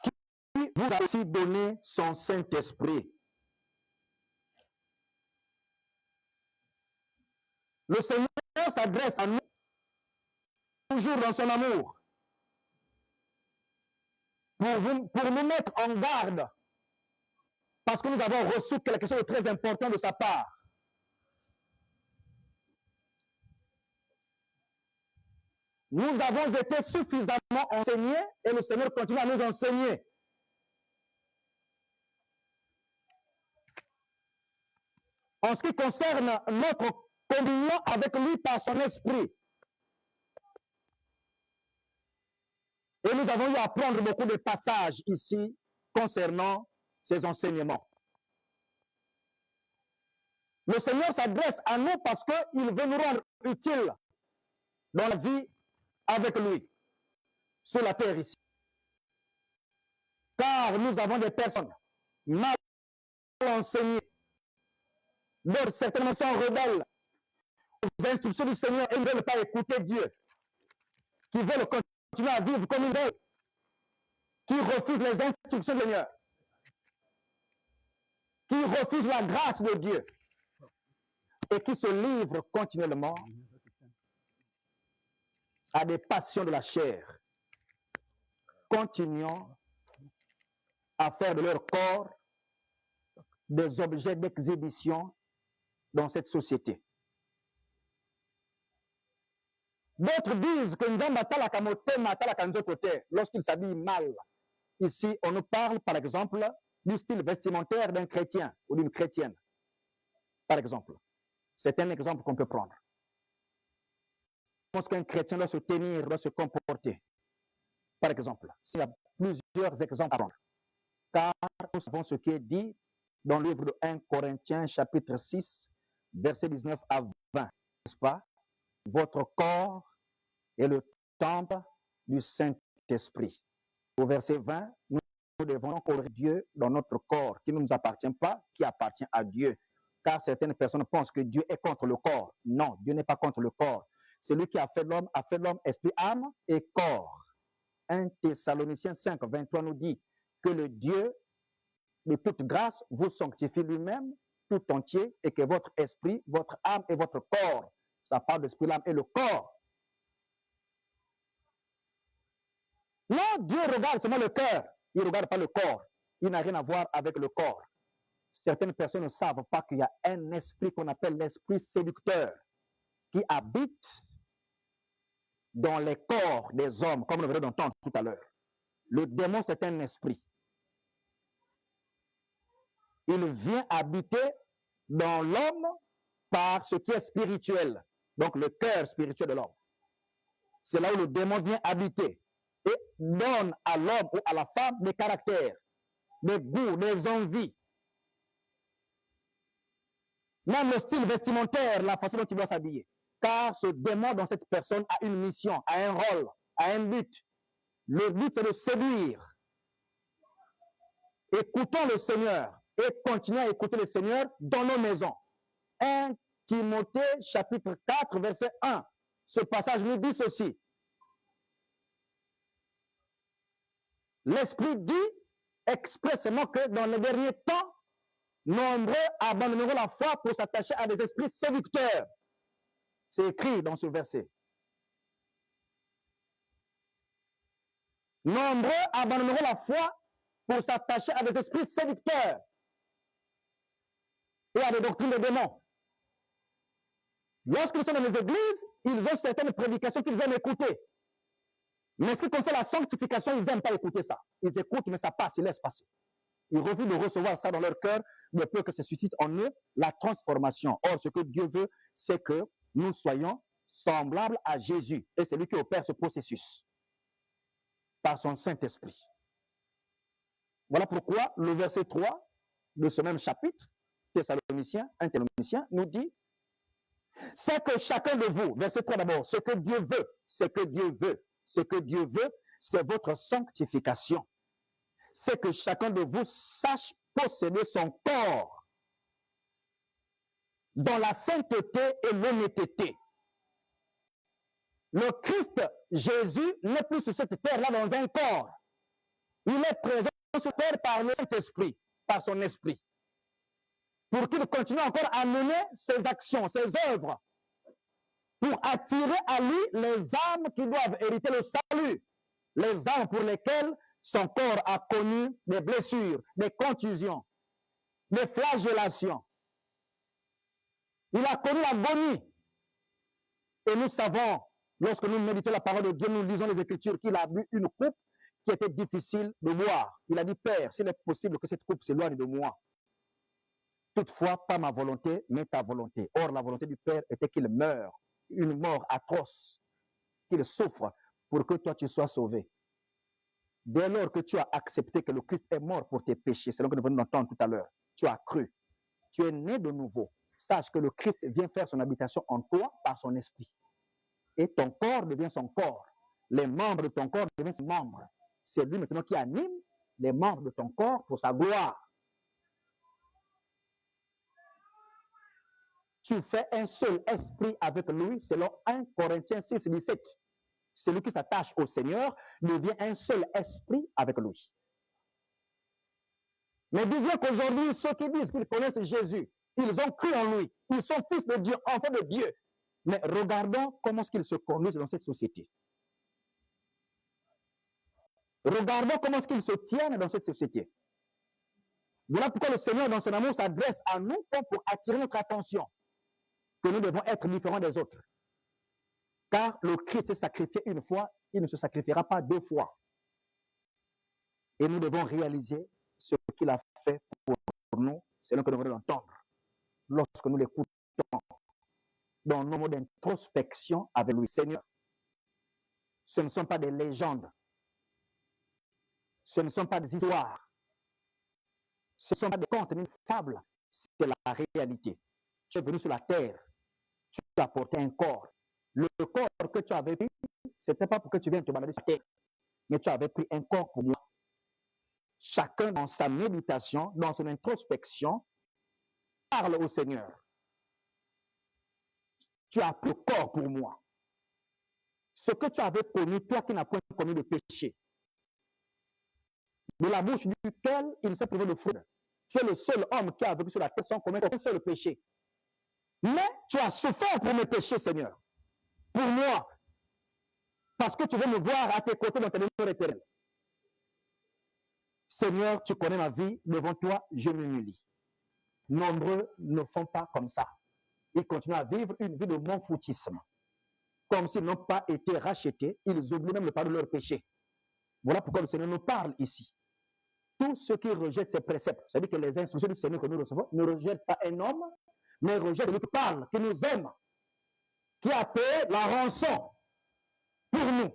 qui vous a aussi donné son Saint-Esprit. Le Seigneur s'adresse à nous toujours dans son amour pour nous mettre en garde parce que nous avons reçu quelque chose de très important de sa part. Nous avons été suffisamment enseignés et le Seigneur continue à nous enseigner. En ce qui concerne notre communion avec lui par son esprit. Et nous avons eu à apprendre beaucoup de passages ici concernant ces enseignements. Le Seigneur s'adresse à nous parce qu'il veut nous rendre utiles dans la vie avec lui, sur la terre ici. Car nous avons des personnes mal enseignées, d'autres certainement sont rebelles aux instructions du Seigneur et ne veulent pas écouter Dieu, qui veulent continuer à vivre comme ils veulent, qui refusent les instructions du Seigneur, qui refusent la grâce de Dieu et qui se livrent continuellement à des passions de la chair. Continuons à faire de leur corps des objets d'exhibition dans cette société. D'autres disent que lorsqu'il s'habille mal. Ici, on nous parle, par exemple, du style vestimentaire d'un chrétien ou d'une chrétienne. Par exemple. C'est un exemple qu'on peut prendre. Comment qu'un chrétien doit se tenir, doit se comporter. Par exemple, s'il y a plusieurs exemples à prendre. Car nous savons ce qui est dit dans le livre de 1 Corinthiens, chapitre 6, versets 19 à 20, n'est-ce pas? Votre corps est le temple du Saint-Esprit. Au verset 20, nous devons honorer Dieu dans notre corps, qui ne nous appartient pas, qui appartient à Dieu. Car certaines personnes pensent que Dieu est contre le corps. Non, Dieu n'est pas contre le corps. Celui qui a fait l'homme, esprit, âme et corps. 1 Thessaloniciens 5, 23 nous dit que le Dieu de toute grâce vous sanctifie lui-même tout entier et que votre esprit, votre âme et votre corps, ça parle de l'esprit, l'âme et le corps. Non, Dieu regarde seulement le cœur, il ne regarde pas le corps. Il n'a rien à voir avec le corps. Certaines personnes ne savent pas qu'il y a un esprit qu'on appelle l'esprit séducteur qui habite dans les corps des hommes, comme nous venons d'entendre tout à l'heure. Le démon, c'est un esprit. Il vient habiter dans l'homme par ce qui est spirituel, donc le cœur spirituel de l'homme. C'est là où le démon vient habiter et donne à l'homme ou à la femme des caractères, des goûts, des envies. Même le style vestimentaire, la façon dont il doit s'habiller. Car ce démon dans cette personne a une mission, a un rôle, a un but. Le but, c'est de séduire. Écoutons le Seigneur et continuons à écouter le Seigneur dans nos maisons. 1 Timothée, chapitre 4, verset 1. Ce passage nous dit ceci. L'Esprit dit expressément que dans les derniers temps, nombreux abandonneront la foi pour s'attacher à des esprits séducteurs. C'est écrit dans ce verset. Nombreux abandonneront la foi pour s'attacher à des esprits séducteurs et à des doctrines de démons. Lorsqu'ils sont dans les églises, ils ont certaines prédications qu'ils aiment écouter. Mais ce qui concerne la sanctification, ils n'aiment pas écouter ça. Ils écoutent, mais ça passe, ils laissent passer. Ils refusent de recevoir ça dans leur cœur, de peur que ça suscite en eux la transformation. Or, ce que Dieu veut, c'est que nous soyons semblables à Jésus. Et c'est lui qui opère ce processus par son Saint-Esprit. Voilà pourquoi le verset 3 de ce même chapitre, Thessaloniciens, 1 Thessaloniciens, nous dit c'est que chacun de vous, verset 3 d'abord, ce que Dieu veut, ce que Dieu veut, ce que Dieu veut, c'est votre sanctification. C'est que chacun de vous sache posséder son corps dans la sainteté et l'honnêteté. Le Christ, Jésus, n'est plus sur cette terre-là dans un corps. Il est présent sur cette terre par le Saint-Esprit, par son esprit. Pour qu'il continue encore à mener ses actions, ses œuvres, pour attirer à lui les âmes qui doivent hériter le salut, les âmes pour lesquelles son corps a connu des blessures, des contusions, des flagellations. Il a connu l'agonie. Et nous savons, lorsque nous méditons la parole de Dieu, nous lisons les Écritures, qu'il a bu une coupe qui était difficile de boire. Il a dit, Père, s'il est possible que cette coupe s'éloigne de moi. Toutefois, pas ma volonté, mais ta volonté. Or, la volonté du Père était qu'il meure, une mort atroce, qu'il souffre pour que toi tu sois sauvé. Dès lors que tu as accepté que le Christ est mort pour tes péchés, c'est ce que nous venons d'entendre tout à l'heure, tu as cru, tu es né de nouveau. Sache que le Christ vient faire son habitation en toi par son esprit. Et ton corps devient son corps. Les membres de ton corps deviennent ses membres. C'est lui maintenant qui anime les membres de ton corps pour sa gloire. Tu fais un seul esprit avec lui, selon 1 Corinthiens 6, 17. Celui qui s'attache au Seigneur devient un seul esprit avec lui. Mais disons qu'aujourd'hui, ceux qui disent qu'ils connaissent Jésus, ils ont cru en lui, ils sont fils de Dieu, enfants de Dieu. Mais regardons comment est-ce qu'ils se conduisent dans cette société. Regardons comment est-ce qu'ils se tiennent dans cette société. Voilà pourquoi le Seigneur, dans son amour, s'adresse à nous pour attirer notre attention, que nous devons être différents des autres. Car le Christ s'est sacrifié une fois, il ne se sacrifiera pas deux fois. Et nous devons réaliser ce qu'il a fait pour nous, c'est là que nous devons l'entendre. Lorsque nous l'écoutons, dans nos modes d'introspection avec lui. Seigneur, ce ne sont pas des légendes, ce ne sont pas des histoires, ce ne sont pas des contes ni des fables, c'est la réalité. Tu es venu sur la terre, tu as porté un corps. Le corps que tu avais pris, ce n'était pas pour que tu viennes te balader sur la terre, mais tu avais pris un corps pour moi. Chacun dans sa méditation, dans son introspection, parle au Seigneur. Tu as pris le corps pour moi. Ce que tu avais commis, toi qui n'as point commis de péché, de la bouche duquel il ne s'est privé de fraude. Tu es le seul homme qui a vécu sur la terre sans commettre aucun seul péché. Mais tu as souffert pour mes péchés, Seigneur. Pour moi. Parce que tu veux me voir à tes côtés dans ta demeure éternelle. Seigneur, tu connais ma vie. Devant toi, je m'humilie. Nombreux ne font pas comme ça. Ils continuent à vivre une vie de non-foutisme. Comme s'ils n'ont pas été rachetés. Ils oublient même le pardon de leurs péchés. Voilà pourquoi le Seigneur nous parle ici. Tous ceux qui rejettent ces préceptes, c'est-à-dire que les instructions du Seigneur que nous recevons, ne rejettent pas un homme, mais rejettent celui qui parle, qui nous aime, qui a payé la rançon pour nous.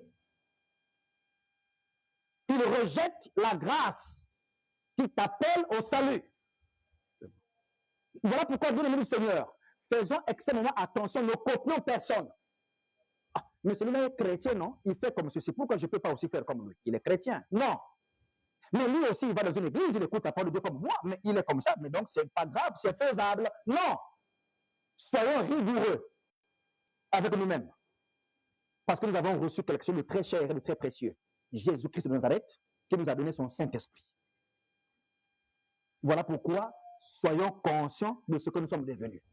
Ils rejettent la grâce qui t'appelle au salut. Voilà pourquoi nous, le Seigneur, faisons extrêmement attention, ne copions personne. Ah, mais celui-là est chrétien, non? Il fait comme ceci. Pourquoi je ne peux pas aussi faire comme lui? Il est chrétien. Non. Mais lui aussi, il va dans une église, il écoute la parole de Dieu comme moi, mais il est comme ça, mais donc c'est pas grave, c'est faisable. Non! Soyons rigoureux avec nous-mêmes. Parce que nous avons reçu quelque chose de très cher et de très précieux. Jésus-Christ de Nazareth, qui nous a donné son Saint-Esprit. Voilà pourquoi soyons conscients de ce que nous sommes devenus.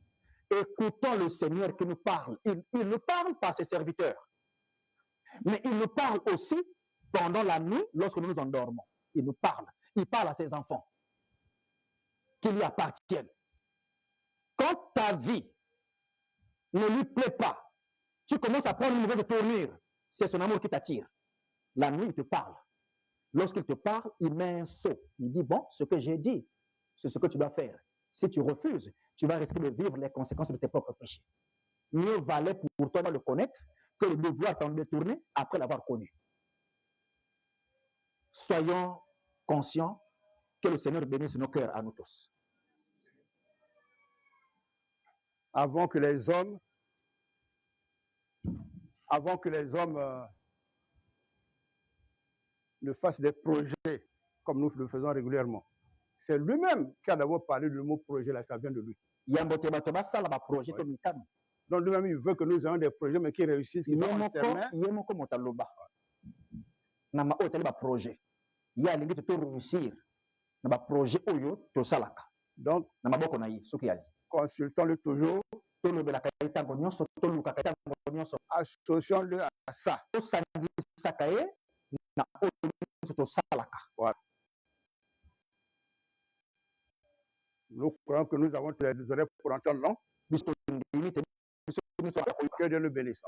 Écoutons le Seigneur qui nous parle. Il nous parle par ses serviteurs. Mais il nous parle aussi pendant la nuit lorsque nous nous endormons. Il nous parle. Il parle à ses enfants qui lui appartiennent. Quand ta vie ne lui plaît pas, tu commences à prendre une mauvaise tournure. C'est son amour qui t'attire. La nuit, il te parle. Lorsqu'il te parle, il met un sceau. Il dit, bon, ce que j'ai dit, c'est ce que tu dois faire. Si tu refuses, tu vas risquer de vivre les conséquences de tes propres péchés. Mieux valait pour toi de le connaître que de devoir t'en détourner après l'avoir connu. Soyons conscients que le Seigneur bénisse nos cœurs à nous tous. Avant que les hommes ne fassent des projets comme nous le faisons régulièrement. C'est lui-même qui a d'abord parlé du mot projet, là, ça vient de lui. Donc lui-même, il veut que nous ayons des projets, mais qui réussissent, qui sont concernés. Donc, consultons-le toujours, associons-le à ça. Voilà. Nous croyons que nous avons des oreilles pour entendre, non? Que Dieu le bénisse.